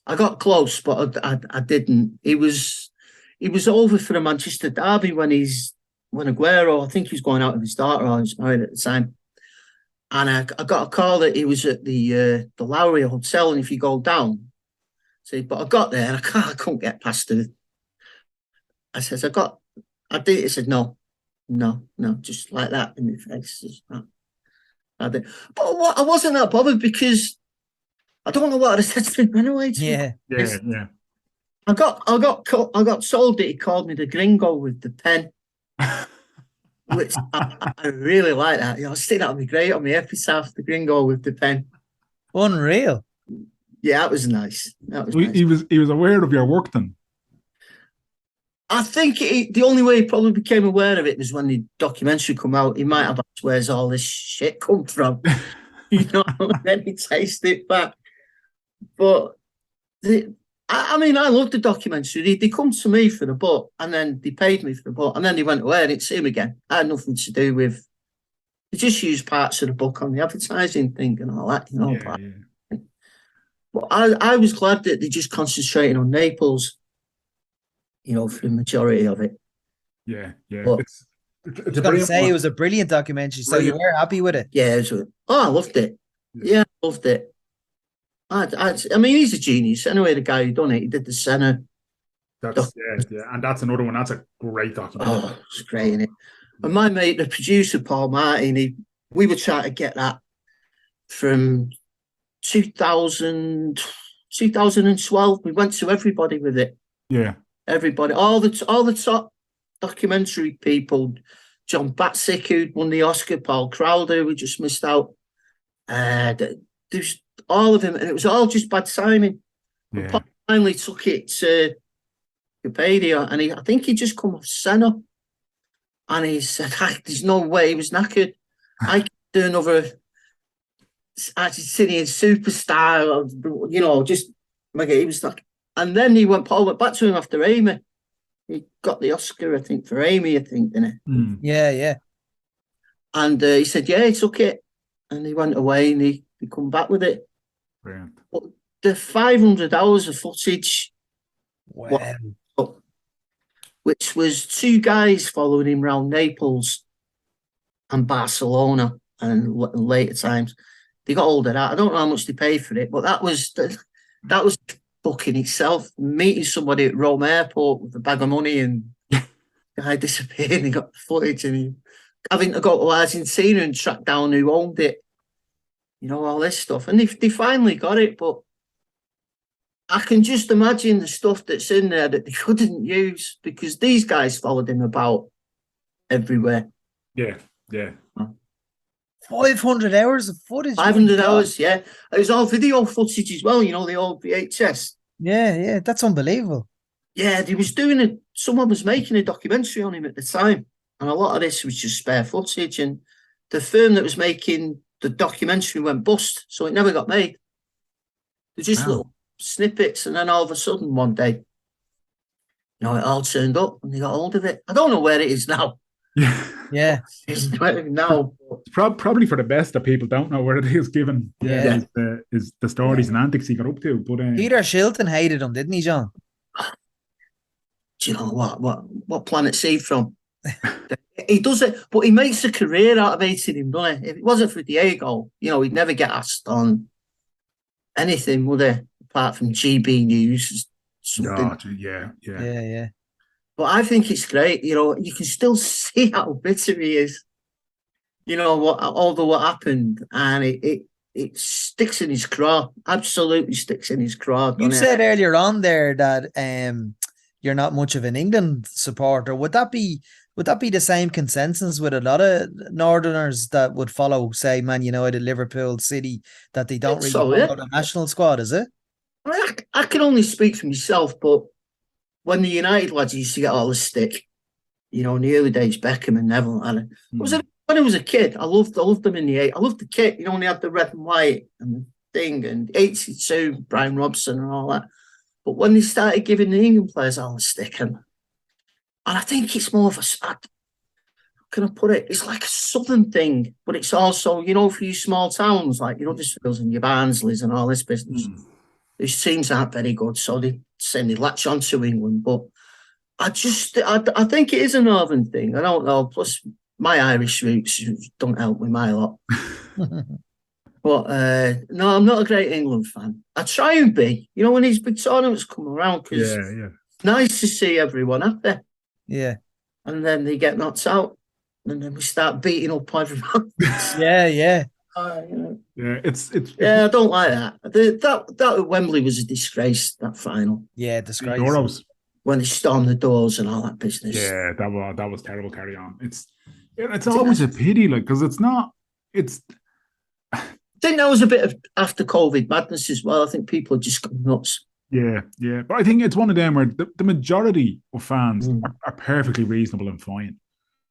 [SPEAKER 3] But I didn't. He was over for the Manchester derby when Aguero, I think he was going out with his daughter, or he was married at the time. And I got a call that he was at the Lowry Hotel, and if you go down, but I got there and I couldn't get past it. I said, I did. He said, no, just like that in my face. I did. But I wasn't that bothered because I don't know what I'd have said to him anyway.
[SPEAKER 2] Yeah.
[SPEAKER 3] I got told that he called me the gringo with the pen, which I really like that. I stick that on me great on my epitaph, the gringo with the pen.
[SPEAKER 2] Unreal.
[SPEAKER 3] Yeah, that was nice. Nice.
[SPEAKER 1] He was aware of your work then.
[SPEAKER 3] I think the only way he probably became aware of it was when the documentary come out. He might have asked, where's all this shit come from? And then he tasted it back. But I mean, I love the documentary. They come to me for the book, and then they paid me for the book, and then they went away. I didn't see him again. I had nothing to do with. They just used parts of the book on the advertising thing and all that, Yeah. But I was glad that they just concentrated on Naples, for the majority of it.
[SPEAKER 1] Yeah.
[SPEAKER 3] But,
[SPEAKER 1] it's
[SPEAKER 2] I was going to say it was a brilliant documentary. So you were happy with it?
[SPEAKER 3] Yeah. I loved it. Yeah, I loved it. I mean, he's a genius. Anyway, the guy who done it, he did the Senna.
[SPEAKER 1] And that's another one. That's a great documentary.
[SPEAKER 3] Oh, it's great, isn't it? And my mate, the producer, Paul Martin, we were trying to get that from 2012. We went to everybody with it.
[SPEAKER 1] Yeah.
[SPEAKER 3] Everybody, all the top documentary people. John Batzik, who'd won the Oscar, Paul Crowder, we just missed out. There's all of them, and it was all just bad timing. Yeah. Paul finally took it to Wikipedia, and I think he just come off Senna. And he said, there's no way he was knackered. I could do another Argentinian superstar, just like he was like. And then Paul went back to him after Amy. He got the Oscar, I think, for Amy, didn't he?
[SPEAKER 1] Mm.
[SPEAKER 2] Yeah.
[SPEAKER 3] And he said, yeah, he took it. And he went away and he come back with it.
[SPEAKER 1] Brilliant.
[SPEAKER 3] But the 500 hours of footage.
[SPEAKER 2] Wow.
[SPEAKER 3] Which was two guys following him around Naples and Barcelona and later times. They got hold of that. I don't know how much they paid for it, but that was the book in itself. Meeting somebody at Rome Airport with a bag of money and the guy disappeared and he got the footage and having to go to Argentina and track down who owned it. All this stuff. And they finally got it, but I can just imagine the stuff that's in there that they couldn't use because these guys followed him about everywhere.
[SPEAKER 1] Yeah.
[SPEAKER 2] 500 hours of footage.
[SPEAKER 3] 500 hours, yeah. It was all video footage as well, the old VHS.
[SPEAKER 2] Yeah, that's unbelievable.
[SPEAKER 3] Yeah, he was someone was making a documentary on him at the time, and a lot of this was just spare footage, and the firm that was making the documentary went bust, so it never got made. They're just little snippets, and then all of a sudden one day, it all turned up and they got hold of it. I don't know where it is now.
[SPEAKER 2] Yeah.
[SPEAKER 3] It's now.
[SPEAKER 1] It's probably for the best that people don't know where it is, given is the stories and antics he got up to. But
[SPEAKER 2] Peter Shilton hated him, didn't he, John?
[SPEAKER 3] Do you know what planet's he from? He does it, but he makes a career out of hating him, doesn't he? If it wasn't for Diego, he'd never get asked on anything, would he? Apart from GB News.
[SPEAKER 2] Yeah.
[SPEAKER 3] But I think it's great. You can still see how bitter he is. What happened, and it sticks in his craw. Absolutely sticks in his craw.
[SPEAKER 2] You said earlier on there that you're not much of an England supporter. Would that be the same consensus with a lot of Northerners that would follow, say, Man United, Liverpool, City, that they don't really follow the national squad? Is it?
[SPEAKER 3] I can only speak for myself, but when the United lads used to get all the stick, in the early days, Beckham and Neville, and when I was a kid, I loved them in the 80s. I loved the kit, when they had the red and white and the thing, and 82, Brian Robson and all that. But when they started giving the England players all the stick, and I think it's more of how can I put it? It's like a southern thing, but it's also, for you small towns, like, Huddersfields and your Barnsleys and all this business. These teams aren't very good, so they latch on to England. But I think it is a northern thing. I don't know. Plus, my Irish roots don't help with my lot. But no, I'm not a great England fan. I try and be. When these big tournaments come around, because it's nice to see everyone happy.
[SPEAKER 2] Yeah.
[SPEAKER 3] And then they get knocked out, and then we start beating up everyone.
[SPEAKER 2] Yeah.
[SPEAKER 1] It's
[SPEAKER 3] I don't like that. That at Wembley was a disgrace. That final,
[SPEAKER 2] disgrace.
[SPEAKER 1] Euros.
[SPEAKER 3] When they stormed the doors and all that business.
[SPEAKER 1] Yeah, that was terrible. Carry on. It's always a pity, because it's not. It's.
[SPEAKER 3] I think that was a bit of after COVID madness as well. I think people are just gone nuts.
[SPEAKER 1] Yeah. But I think it's one of them where the majority of fans
[SPEAKER 3] Mm.
[SPEAKER 1] are perfectly reasonable and fine.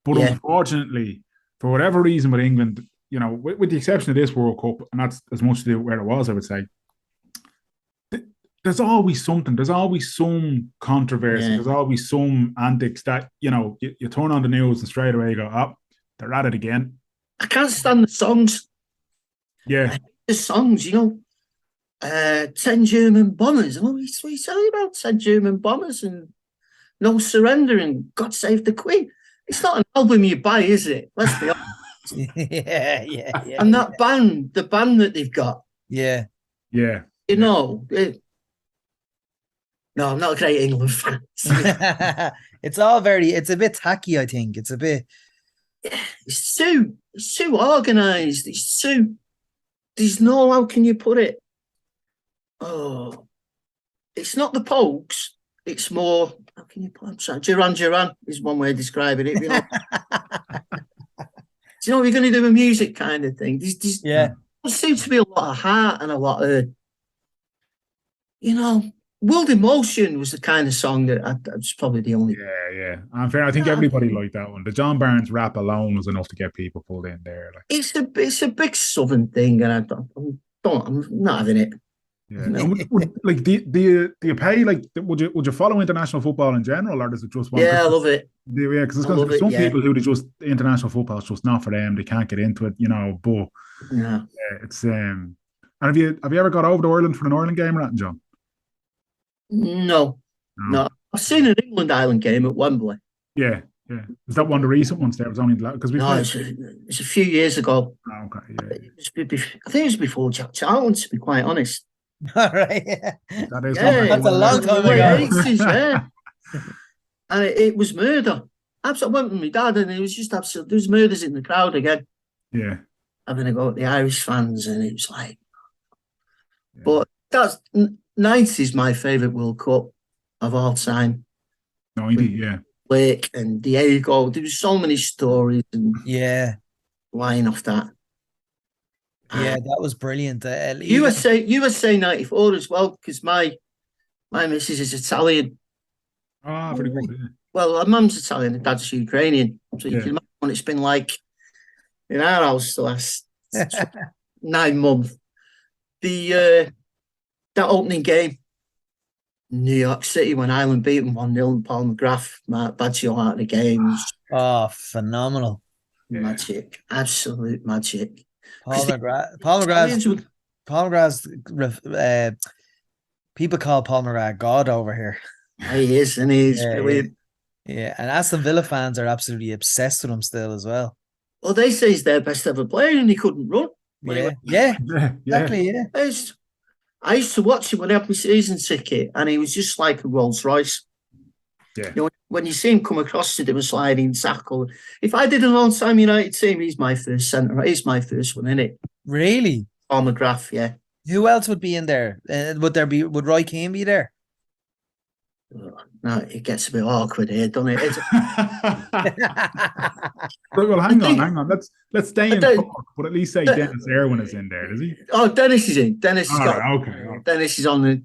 [SPEAKER 1] But
[SPEAKER 3] Yeah.
[SPEAKER 1] unfortunately, for whatever reason with England, with the exception of this World Cup, and that's as much to do with where it was, I would say, there's always something. There's always some controversy.
[SPEAKER 3] Yeah.
[SPEAKER 1] There's always some antics that, you turn on the news and straight away you go, oh, they're at it again.
[SPEAKER 3] I can't stand the songs.
[SPEAKER 1] Yeah.
[SPEAKER 3] I hate the songs, 10 German bombers. What are you telling about 10 German bombers and no surrender and God save the Queen? It's not an album you buy, is it? Let's be honest.
[SPEAKER 2] Yeah.
[SPEAKER 3] And that band, the band that they've got.
[SPEAKER 2] Yeah.
[SPEAKER 1] Yeah.
[SPEAKER 3] No, I'm not a great England fan.
[SPEAKER 2] It's a bit tacky, I think. It's a bit.
[SPEAKER 3] It's too organised. There's no, how can you put it? Oh, it's not the Pokes. It's more, how can you put it? I'm sorry, Duran is one way of describing it. You're going to do a music kind of thing. There seems to be a lot of heart and a lot of, World Emotion was the kind of song that was probably the only.
[SPEAKER 1] Yeah. And fair, I think everybody liked that one. The John Barnes rap alone was enough to get people pulled in there. Like.
[SPEAKER 3] It's a big Southern thing, and I'm not having it.
[SPEAKER 1] Yeah. Do you pay, like, would you follow international football in general, or does it just want?
[SPEAKER 3] Yeah, I love it.
[SPEAKER 1] Yeah, because there's some people who international football is just not for them. They can't get into it, But it's And have you ever got over to Ireland for an Ireland game or anything, John?
[SPEAKER 3] No. I've seen an England-Ireland game at Wembley.
[SPEAKER 1] Yeah. Is that one of the recent ones there? It was only because
[SPEAKER 3] it's a few years ago.
[SPEAKER 1] Oh, okay, yeah.
[SPEAKER 3] I think it was before Jack Charlton, to be quite honest.
[SPEAKER 2] All right, yeah.
[SPEAKER 1] That's
[SPEAKER 2] a long time ago.
[SPEAKER 3] 80s, yeah. And it was murder. Absolutely, I went with my dad, and it was just absolute. There was murders in the crowd again.
[SPEAKER 1] Yeah.
[SPEAKER 3] Having a go at the Irish fans, and it was like. Yeah. But that's 90s my favourite World Cup of all time.
[SPEAKER 1] 90, yeah.
[SPEAKER 3] Blake and Diego. There was so many stories and lying off that.
[SPEAKER 2] Yeah, that was brilliant.
[SPEAKER 3] USA 94 as well, because my missus is Italian.
[SPEAKER 1] Ah, very good. Yeah.
[SPEAKER 3] Well, her mum's Italian and dad's Ukrainian. So you can imagine what it's been like in our house the last 9 months. That opening game, New York City, when Ireland beat them 1-0 and Paul McGrath, Mark Baggio out of the game.
[SPEAKER 2] Oh, phenomenal.
[SPEAKER 3] Magic. Absolute magic.
[SPEAKER 2] Paul McGrath's people call Paul McGrath God over here.
[SPEAKER 3] He is, and he's brilliant.
[SPEAKER 2] Yeah, and Aston Villa fans are absolutely obsessed with him still as well.
[SPEAKER 3] Well, they say he's their best ever player and he couldn't run.
[SPEAKER 2] Exactly, yeah.
[SPEAKER 3] I used to watch him when I had my season ticket, and he was just like a Rolls Royce.
[SPEAKER 1] Yeah.
[SPEAKER 3] When you see him come across to do a sliding tackle, if I did an all-time United team, he's my first centre. He's my first one, isn't it?
[SPEAKER 2] Really?
[SPEAKER 3] Paul McGrath, yeah.
[SPEAKER 2] Who else would be in there? Would Roy Keane be there?
[SPEAKER 3] No, it gets a bit awkward here, doesn't it?
[SPEAKER 1] Well, hang on. Let's stay in talk, but at least say Dennis Irwin is in there, is he?
[SPEAKER 3] Oh, Dennis is in. Dennis is on.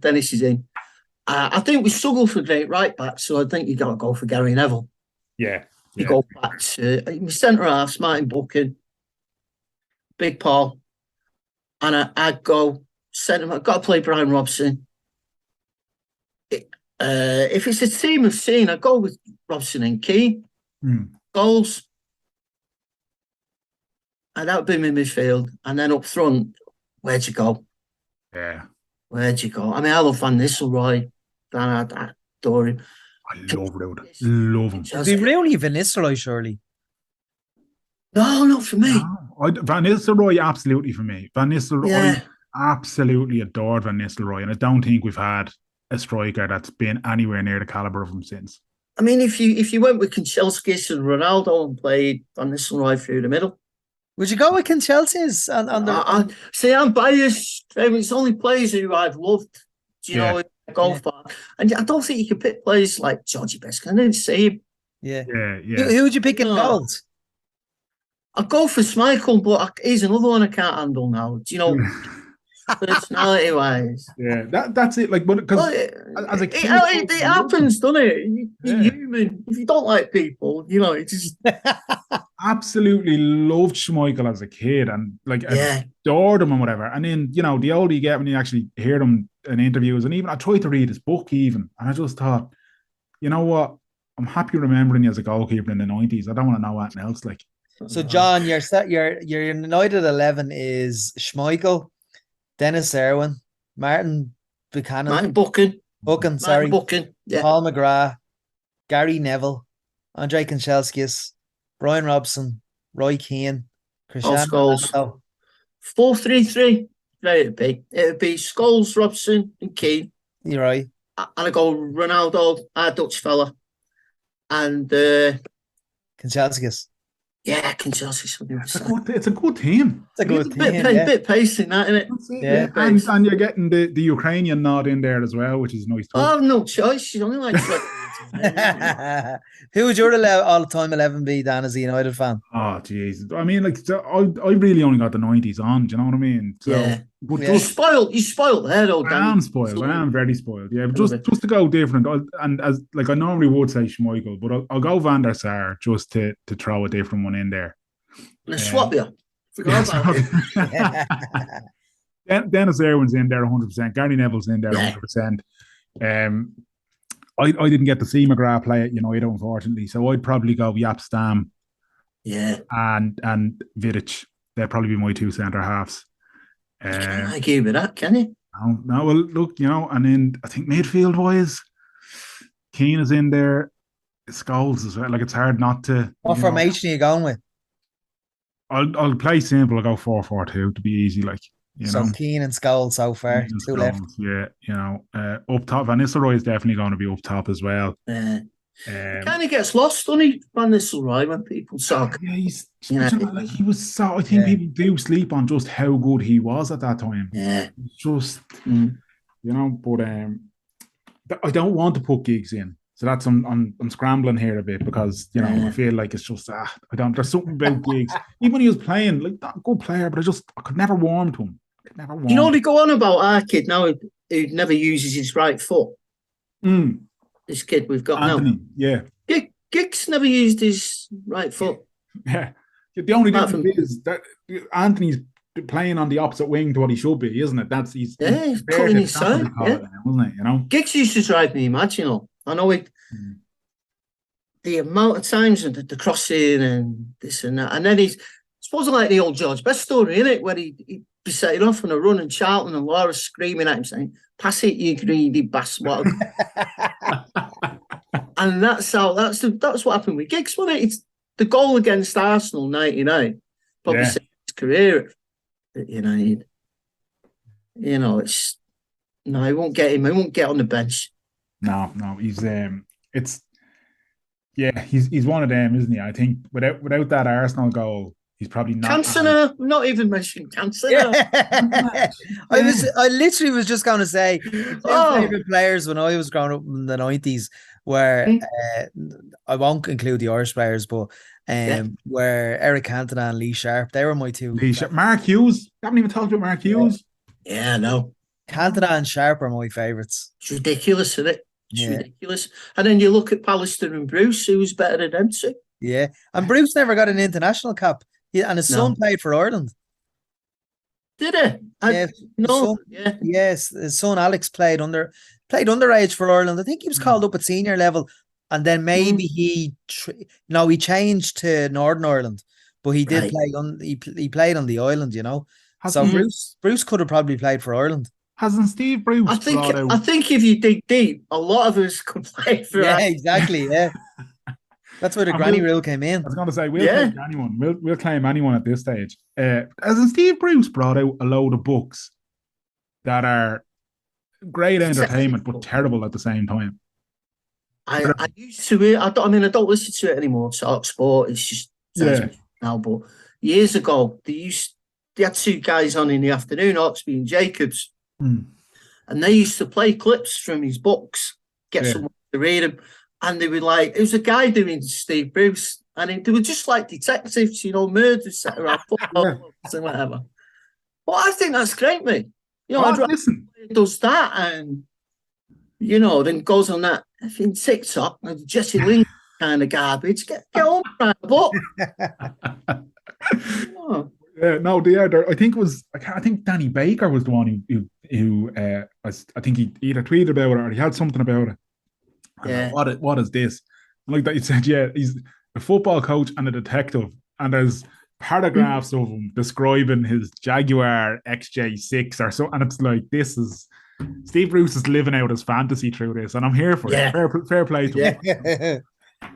[SPEAKER 3] Dennis is in. I think we struggle for great right back, so I think you got to go for Gary Neville.
[SPEAKER 1] Yeah.
[SPEAKER 3] You go back to my centre half, Martin Buchan, Big Paul, and I'd go centre. I've got to play Brian Robson. If it's a team of scene, I'd go with Robson and Keane. Goals. And that would be my midfield. And then up front, where'd you go?
[SPEAKER 1] Yeah.
[SPEAKER 3] Where'd you go? I mean, I love Van Nistelrooy. I adore him.
[SPEAKER 1] I love him.
[SPEAKER 2] Is he really Van Nistelrooy, surely?
[SPEAKER 3] No, not for me.
[SPEAKER 1] No. Van Nistelrooy, absolutely for me. Van Nistelrooy, absolutely adored Van Nistelrooy. And I don't think we've had a striker that's been anywhere near the calibre of him since.
[SPEAKER 3] I mean, if you went with Kanchelskis and Ronaldo and played Van Nistelrooy through the middle,
[SPEAKER 2] would you go with Kanchelskis?
[SPEAKER 3] See, I'm biased. I mean, it's only players who I've loved. Go for, and I don't think you can pick players like Georgie Best. I didn't see him.
[SPEAKER 2] Yeah. Who would you pick in goals?
[SPEAKER 3] I'd go for Schmeichel, but he's another one I can't handle now. personality-wise.
[SPEAKER 1] Yeah, that's it. Like, because
[SPEAKER 3] Well,
[SPEAKER 1] as a kid,
[SPEAKER 3] it happens, doesn't it? You're
[SPEAKER 1] yeah,
[SPEAKER 3] human. If you don't like people, you know, it just
[SPEAKER 1] absolutely loved Schmeichel as a kid and like
[SPEAKER 3] yeah.
[SPEAKER 1] adored him and whatever. And then, you know, the older you get when you actually hear him in interviews, and even I tried to read his book even, and I just thought, you know what? I'm happy remembering you as a goalkeeper in the 90s. I don't want to know anything else. Like,
[SPEAKER 2] So, John, your United 11 is Schmeichel, Dennis Irwin, Martin Buchanan,
[SPEAKER 3] Martin Buchan,
[SPEAKER 2] sorry,
[SPEAKER 3] yeah.
[SPEAKER 2] Paul McGrath, Gary Neville, Andrei Kanchelskis, Brian Robson, Roy Keane,
[SPEAKER 3] All
[SPEAKER 2] Cristiano
[SPEAKER 3] Scholes.
[SPEAKER 2] Ronaldo.
[SPEAKER 3] 4-3-3. Right, it'd be Scholes, Robson, and Keane.
[SPEAKER 2] You're right.
[SPEAKER 3] And I go Ronaldo, our Dutch fella, and
[SPEAKER 2] Kanchelskis.
[SPEAKER 3] yeah, Kanchelskis.
[SPEAKER 1] it's a good team.
[SPEAKER 2] It's a good team.
[SPEAKER 3] Bit pacey, that, isn't it?
[SPEAKER 2] Yeah.
[SPEAKER 1] And you're getting the Ukrainian nod in there as well, which is nice too.
[SPEAKER 3] I have no choice. She's only like
[SPEAKER 2] Who would your all-time 11 be, Dan, as a United fan?
[SPEAKER 1] Oh, jeez. I mean, like, I really only got the 90s on, do you know what I mean? So,
[SPEAKER 3] yeah.
[SPEAKER 1] But
[SPEAKER 3] You spoiled there, though,
[SPEAKER 1] I am spoiled. I am very spoiled. Yeah, but just to go different, and as like I normally would say Schmeichel, but I'll go Van der Sar just to throw a different one in there.
[SPEAKER 3] And swap you. Forgot about it.
[SPEAKER 1] Dennis Irwin's in there 100%. Gary Neville's in there 100%. I didn't get to see McGrath play at United, unfortunately, so I'd probably go Jaap Stam.
[SPEAKER 3] Yeah.
[SPEAKER 1] And Vidic. They'd probably be my two centre halves.
[SPEAKER 3] You can't argue with that, can you?
[SPEAKER 1] No, well, look, you know, and then I think midfield wise, Keane is in there, Scholes as well. Like, it's hard not to.
[SPEAKER 2] What formation are you going with?
[SPEAKER 1] I'll play simple. I'll go 4-4-2 to be easy, like, you know.
[SPEAKER 2] Keane and Scholes so far, two
[SPEAKER 1] Scholes,
[SPEAKER 2] left.
[SPEAKER 1] Yeah, you know, up top, Van Nistelrooy is definitely going to be up top as well.
[SPEAKER 3] Kind of gets lost, doesn't he, Van Nistelrooy, when people talk?
[SPEAKER 1] Yeah, he was so. I think people do sleep on just how good he was at that time.
[SPEAKER 3] Yeah,
[SPEAKER 1] just you know, but I don't want to put Giggs in, so that's I'm scrambling here a bit because you know I feel like it's just I don't. There's something about Giggs, even when he was playing, like, not a good player, but I could never warm to him.
[SPEAKER 3] You know, they go on about our kid now who never uses his right foot. This kid we've got
[SPEAKER 1] Anthony,
[SPEAKER 3] now. Yeah. Giggs never used his right foot.
[SPEAKER 1] Yeah. The only difference is that Anthony's playing on the opposite wing to what he should be, isn't it? He's
[SPEAKER 3] cutting his side. Yeah.
[SPEAKER 1] Wasn't it? You know?
[SPEAKER 3] Giggs used to drive me mad, you know. I know it. The amount of times and the crossing and this and that. And then he's supposed like the old George Best story, isn't it? Where he'd be setting off on a run and Charlton and Laura screaming at him saying, "Pass it, you greedy bastard." And that's what happened with Giggs, wasn't it? It's the goal against Arsenal '99, probably saved his career at United. You know, he won't get him. He won't get on the bench.
[SPEAKER 1] No, he's he's one of them, isn't he? I think without that Arsenal goal, he's probably not.
[SPEAKER 3] Cantona, not even mentioning Cantona.
[SPEAKER 2] Yeah. I literally was just going to say favorite players when I was growing up in the 90s were I won't include the Irish players, but were Eric Cantona and Lee Sharp. They were my two.
[SPEAKER 1] Mark Hughes. I haven't even talked about Mark Hughes.
[SPEAKER 3] Yeah, no.
[SPEAKER 2] Cantona and Sharp are my favourites.
[SPEAKER 3] It's ridiculous, isn't it? It's ridiculous. And then you look at Pallister and Bruce, who was better than them two.
[SPEAKER 2] Yeah, and Bruce never got an international cap. And his son played for Ireland.
[SPEAKER 3] Did he?
[SPEAKER 2] Yes, his son Alex played underage for Ireland. I think he was called up at senior level, and then maybe he changed to Northern Ireland, but he did play he played on the island, you know. Bruce could have probably played for Ireland.
[SPEAKER 1] Hasn't Steve Bruce?
[SPEAKER 3] I think if you dig deep, a lot of us could play for.
[SPEAKER 2] Yeah, exactly. Yeah. That's where the granny rule came in.
[SPEAKER 1] I was going to say, we'll claim anyone. We'll claim anyone at this stage. As Steve Bruce brought out a load of books that are great entertainment, but terrible at the same time.
[SPEAKER 3] I used to. I don't listen to it anymore. Talk sport. It's just now. But years ago, they had two guys on in the afternoon, Oxby and Jacobs, and they used to play clips from his books. Get someone to read them. And they were like, it was a guy doing Steve Bruce, and they were just like detectives, you know, murders set around football and whatever. Well, I think that's great, mate. You know, I'd rather
[SPEAKER 1] listen.
[SPEAKER 3] does that and, you know, then goes on that TikTok, Jesse Lingard kind of garbage. Get on, right, but. Oh.
[SPEAKER 1] No, they are. I think it was. I think Danny Baker was the one who I think he either tweeted about it or he had something about it.
[SPEAKER 3] Yeah.
[SPEAKER 1] What is this? And like that, you said, yeah, he's a football coach and a detective, and there's paragraphs of him describing his Jaguar XJ6 or so, and it's like this is Steve Bruce is living out his fantasy through this, and I'm here for it. Fair play to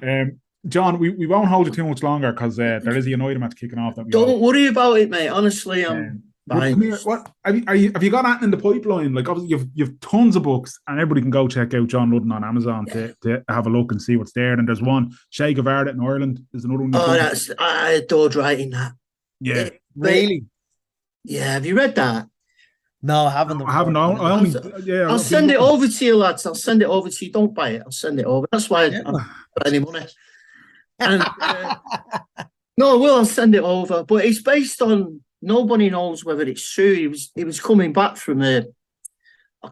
[SPEAKER 1] him. John, we won't hold you too much longer because there is a United match kicking off.
[SPEAKER 3] Don't worry about it, mate. Honestly, I'm fine.
[SPEAKER 1] Here, what have you got that in the pipeline? Like, obviously, you've tons of books, and everybody can go check out John Ludden on Amazon to have a look and see what's there. And there's one, Che Guevara in Ireland. There's another one.
[SPEAKER 3] I adored writing that.
[SPEAKER 1] Yeah,
[SPEAKER 2] really.
[SPEAKER 3] Yeah, have you read that?
[SPEAKER 2] No, I haven't.
[SPEAKER 1] I haven't.
[SPEAKER 3] I'll send it over to you, lads. I'll send it over to you. Don't buy it. I'll send it over. That's why I don't have any money. And no, I'll send it over. But it's based on, nobody knows whether it's true. He was coming back from a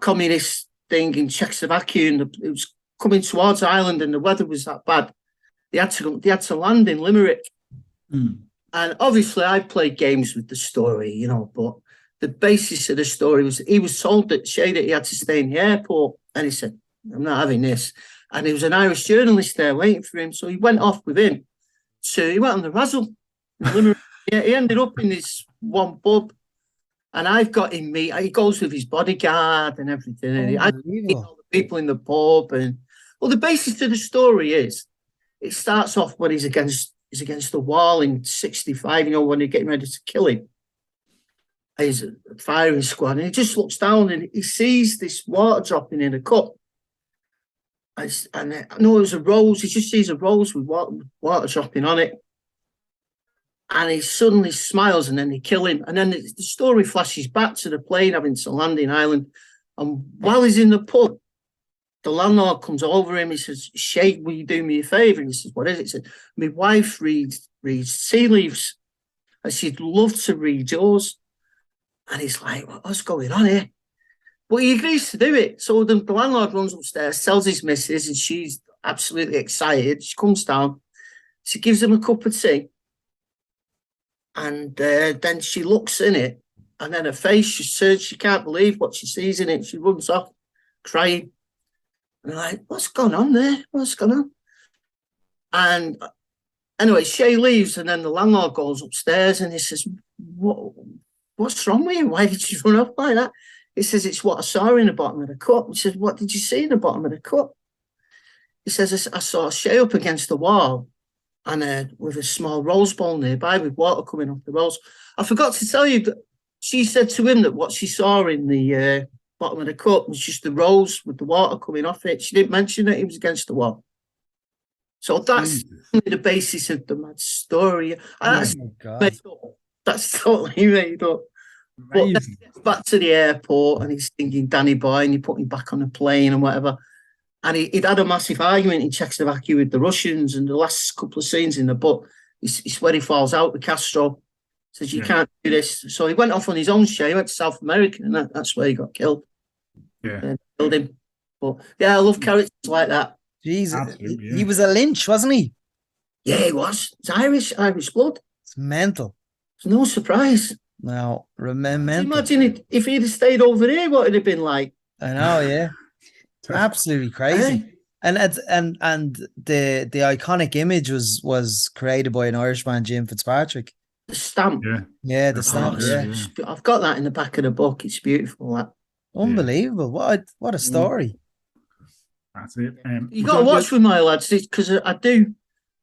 [SPEAKER 3] communist thing in Czechoslovakia, and it was coming towards Ireland, and the weather was that bad. They had to land in Limerick. And obviously, I played games with the story, you know, but the basis of the story was he was told that he had to stay in the airport, and he said, "I'm not having this." And there was an Irish journalist there waiting for him, so he went off with him. So he went on the razzle. He ended up in this one pub, and I've got him meet. He goes with his bodyguard and everything. And I meet all the people in the pub, and well, the basis of the story is it starts off when he's against the wall in '65. You know, when they're getting ready to kill him. He's a firing squad, and he just looks down and he sees this water dropping in a cup. And I know it was a rose. He just sees a rose with water dropping on it. And he suddenly smiles, and then they kill him. And then the story flashes back to the plane having to land in Ireland. And while he's in the pub, the landlord comes over him. He says, "Sheikh, will you do me a favour?" And he says, "What is it?" He said, "My wife reads tea leaves, and she'd love to read yours." And he's like, "What's going on here?" But he agrees to do it. So the landlord runs upstairs, tells his missus, and she's absolutely excited. She comes down. She gives him a cup of tea. And then she looks in it. And then her face, she says she can't believe what she sees in it. She runs off, crying. And I'm like, "What's going on there? What's going on?" And anyway, Shay leaves, and then the landlord goes upstairs, and he says, "What's wrong with you? Why did you run off like that?" He says, "It's what I saw in the bottom of the cup." He says, "What did you see in the bottom of the cup?" He says, "I saw Shay up against the wall and with a small rose bowl nearby with water coming off the rose." I forgot to tell you that she said to him that what she saw in the bottom of the cup was just the rose with the water coming off it. She didn't mention that he was against the wall. So that's the basis of the mad story. That's totally made up. But then he gets back to the airport and he's singing Danny Boy, and he put him back on the plane and whatever. And he'd had a massive argument in Czechoslovakia with the Russians, and the last couple of scenes in the book, it's where he falls out with Castro. Says, "You can't do this." So he went off on his own share. He went to South America, and that's where he got killed.
[SPEAKER 1] Yeah.
[SPEAKER 3] And killed him. But yeah, I love characters like that.
[SPEAKER 2] Jesus, he was a Lynch, wasn't he?
[SPEAKER 3] Yeah, he was. It's Irish blood.
[SPEAKER 2] It's mental.
[SPEAKER 3] It's no surprise.
[SPEAKER 2] No, remember.
[SPEAKER 3] Imagine if he'd have stayed over here, what it'd have been like.
[SPEAKER 2] I know, yeah. Absolutely crazy. And the iconic image was created by an Irishman, Jim Fitzpatrick.
[SPEAKER 3] The stamp.
[SPEAKER 2] Yeah, the stamp. Yeah.
[SPEAKER 3] I've got that in the back of the book. It's beautiful. That.
[SPEAKER 2] Unbelievable. What a story.
[SPEAKER 1] That's it.
[SPEAKER 3] You got to watch with my lads, because I do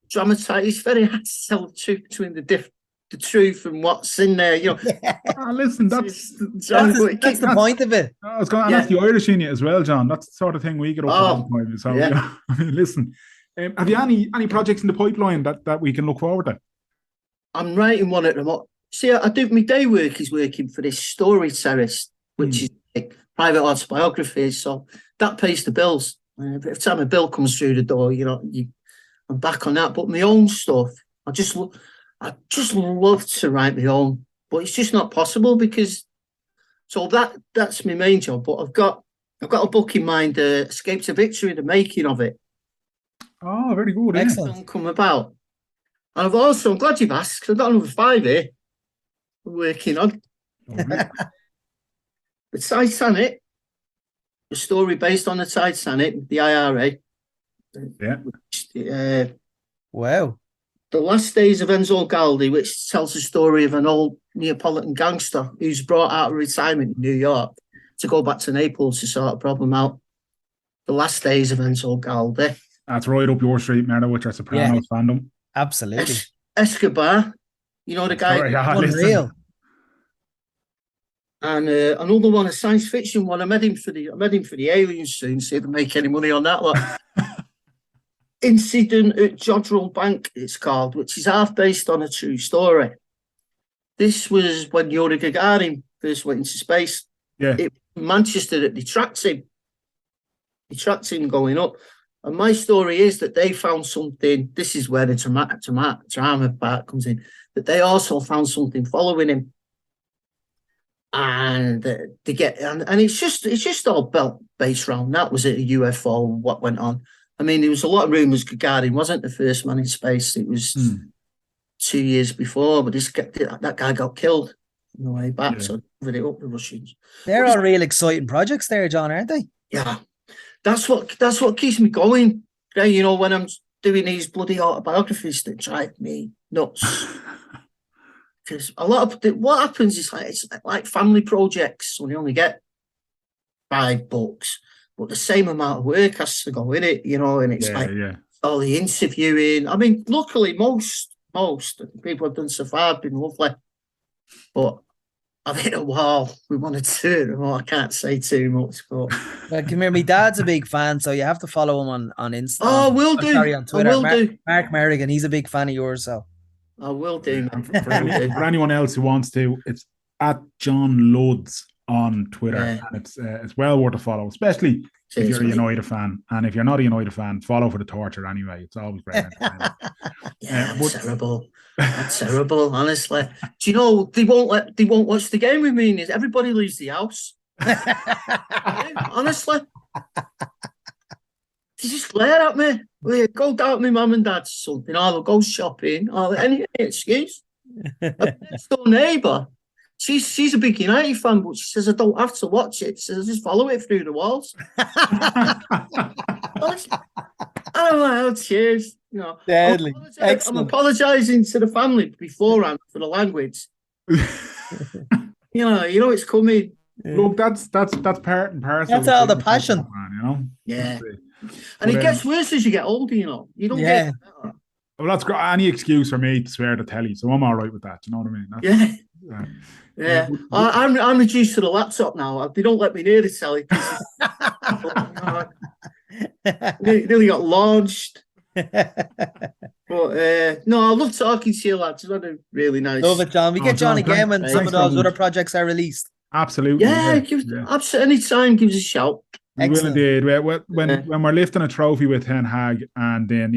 [SPEAKER 3] dramatise. It's very hard to tell the truth between the truth and what's in there. You know.
[SPEAKER 1] Listen, that's
[SPEAKER 2] the point of it.
[SPEAKER 1] I was going. That's the Irish in you as well, John. That's the sort of thing we get up to. So I mean, listen. Have you any projects in the pipeline that we can look forward to?
[SPEAKER 3] I'm writing one at the moment. See, I do my day work is working for this story terrace, which is like private autobiographies. So that pays the bills. Every time a bill comes through the door, I'm back on that. But my own stuff, I just love to write my own, but it's just not possible because So that's my main job. But I've got a book in mind, Escape to Victory, the making of it.
[SPEAKER 1] Oh, very good.
[SPEAKER 2] Excellent.
[SPEAKER 3] Come about. And I'm glad you've asked, because I've got another 5 here I'm working on.
[SPEAKER 1] Yeah.
[SPEAKER 3] The Titanic, a story based on the Titanic, the IRA.
[SPEAKER 1] Yeah.
[SPEAKER 2] Wow.
[SPEAKER 3] The Last Days of Enzo Galdi, which tells the story of an old Neapolitan gangster who's brought out of retirement in New York to go back to Naples to sort a problem out. The Last Days of Enzo Galdi.
[SPEAKER 1] That's right up your street, Merda, with your Sopranos fandom.
[SPEAKER 2] Absolutely.
[SPEAKER 3] Escobar, you know the guy.
[SPEAKER 1] Sorry,
[SPEAKER 2] Unreal.
[SPEAKER 3] And another one, a science fiction one. I met him for the Aliens soon. See if they make any money on that one. Incident at Jodrell Bank, it's called, which is half based on a true story. This was when Yuri Gagarin first went into space.
[SPEAKER 1] Yeah.
[SPEAKER 3] Manchester that they tracked him. They tracked him going up. And my story is that they found something. This is where the drama part comes in. That they also found something following him. And it's just all based around that. Was it a UFO? What went on? I mean, there was a lot of rumours Gagarin wasn't the first man in space. It was 2 years before, but that guy got killed on the way back. Yeah. So covered it up, the Russians.
[SPEAKER 2] They're all real exciting projects there, John, aren't they?
[SPEAKER 3] Yeah, that's what keeps me going. You know, when I'm doing these bloody autobiographies that drive me nuts. Because a lot of what happens is it's like family projects when you only get 5 books. But the same amount of work has to go in it, you know, and it's all the interviewing. I mean, luckily, most people have done so far have been lovely. But I've hit a wall. We want to do it. Well, I can't say too much. But
[SPEAKER 2] come here, my dad's a big fan, so you have to follow him on Instagram.
[SPEAKER 3] Oh, will do.
[SPEAKER 2] Sorry, on Twitter.
[SPEAKER 3] I will do.
[SPEAKER 2] Mark Merrigan, he's a big fan of yours, so
[SPEAKER 3] I will do.
[SPEAKER 1] For anyone else who wants to, it's at John Ludden on Twitter, and it's well worth a follow, especially if you're a United fan. And if you're not a United fan, follow for the torture anyway. It's always great.
[SPEAKER 3] That's terrible. That's terrible, honestly. Do you know they won't watch the game with me? Everybody leaves the house. Honestly. They just glare at me. Well, go down to my mum and dad's or something, or they'll go shopping, or any excuse. My next door neighbour, she's a big United fan, but she says I don't have to watch it. She says I just follow it through the walls. And I'm like, oh, cheers. You know,
[SPEAKER 2] deadly.
[SPEAKER 3] I'm apologising to the family beforehand for the language. you know it's coming.
[SPEAKER 1] Look, that's part and parcel.
[SPEAKER 2] That's all the passion,
[SPEAKER 1] man, you know.
[SPEAKER 3] Yeah. And it gets worse as you get older, you know. You don't get better.
[SPEAKER 1] Well, that's great. Any excuse for me to swear at the telly, so I'm all right with that. You know what I
[SPEAKER 3] mean? Yeah. I'm reduced to the laptop now. They don't let me near the telly. Nearly got launched. But no, I love talking to you, lads. It's had a really nice.
[SPEAKER 2] Love it, John. We get John again when some of those other projects are released.
[SPEAKER 1] Absolutely.
[SPEAKER 3] Absolutely. Any time, give us a shout.
[SPEAKER 1] We will indeed. When we're lifting a trophy with Ten Hag, and then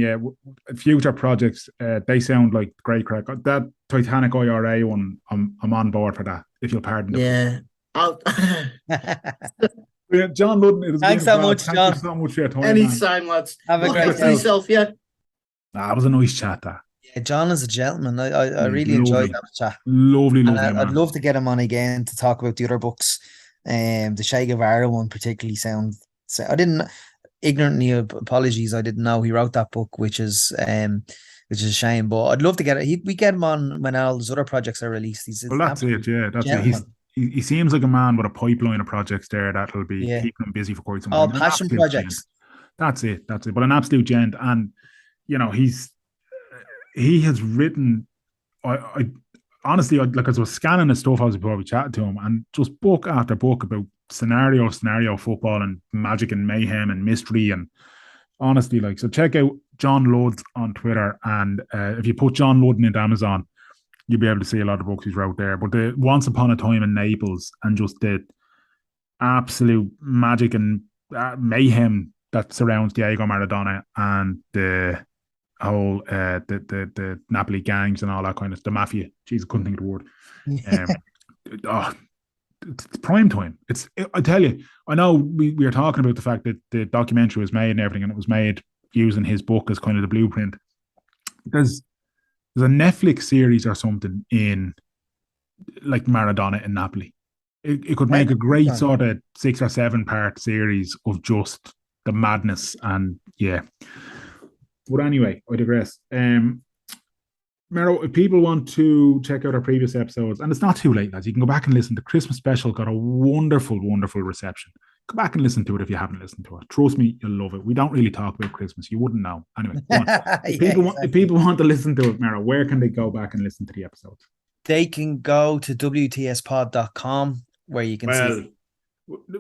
[SPEAKER 1] future projects, they sound like great crack. That Titanic IRA one, I'm on board for that. If you'll pardon. John Ludden.
[SPEAKER 2] Thanks so much, John.
[SPEAKER 1] Thank you so much for your time.
[SPEAKER 3] Anytime, lads.
[SPEAKER 2] Have a great day.
[SPEAKER 3] Yourself,
[SPEAKER 1] that was a nice chat. That.
[SPEAKER 2] Yeah, John is a gentleman. I really enjoyed that chat.
[SPEAKER 1] Lovely.
[SPEAKER 2] I'd love to get him on again to talk about the other books. The Che Guevara one particularly sounds. I didn't ignorantly apologies. I didn't know he wrote that book, which is a shame. But I'd love to get it. We get him on when all those other projects are released.
[SPEAKER 1] That's it. Yeah, that's it. He seems like a man with a pipeline of projects there that'll be keeping him busy for quite some time.
[SPEAKER 2] All passion projects.
[SPEAKER 1] That's it. But an absolute gent, and you know he has written. I honestly, like as I was scanning the stuff, I was probably chatting to him, and just book after book about scenario football and magic and mayhem and mystery, and honestly, like, so check out John Ludden on Twitter, and if you put John Ludden into Amazon, you'll be able to see a lot of books he's wrote there. But the Once Upon a Time in Naples, and just the absolute magic and mayhem that surrounds Diego Maradona and the whole the Napoli gangs and all that kind of the mafia. Jeez, I couldn't think of the word. it's prime time. I tell you, I know we were talking about the fact that the documentary was made and everything, and it was made using his book as kind of the blueprint. There's a Netflix series or something in like Maradona in Napoli. It could make a great sort of 6 or 7 part series of just the madness, and yeah. But anyway, I digress. Mero, if people want to check out our previous episodes, and it's not too late, lads, you can go back and listen. The Christmas special got a wonderful, wonderful reception. Go back and listen to it if you haven't listened to it. Trust me, you'll love it. We don't really talk about Christmas. You wouldn't know. Anyway, if people want to listen to it, Mero, where can they go back and listen to the episodes?
[SPEAKER 2] They can go to WTSpod.com where you can see.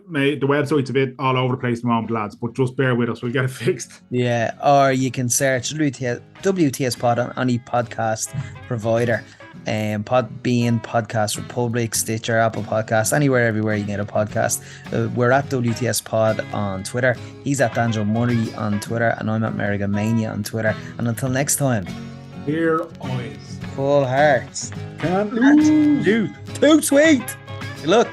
[SPEAKER 1] Mate, the website's a bit all over the place at the moment, lads, but just bear with us. We'll get it fixed.
[SPEAKER 2] Yeah, or you can search WTS Pod on any podcast provider. Podbean, Podcast Republic, Stitcher, Apple Podcasts, everywhere you get a podcast. We're at WTS Pod on Twitter. He's at Danjo Murray on Twitter, and I'm at Merrigan Mania on Twitter. And until next time,
[SPEAKER 1] clear eyes,
[SPEAKER 2] full hearts,
[SPEAKER 1] can't lose.
[SPEAKER 2] Too sweet. Look.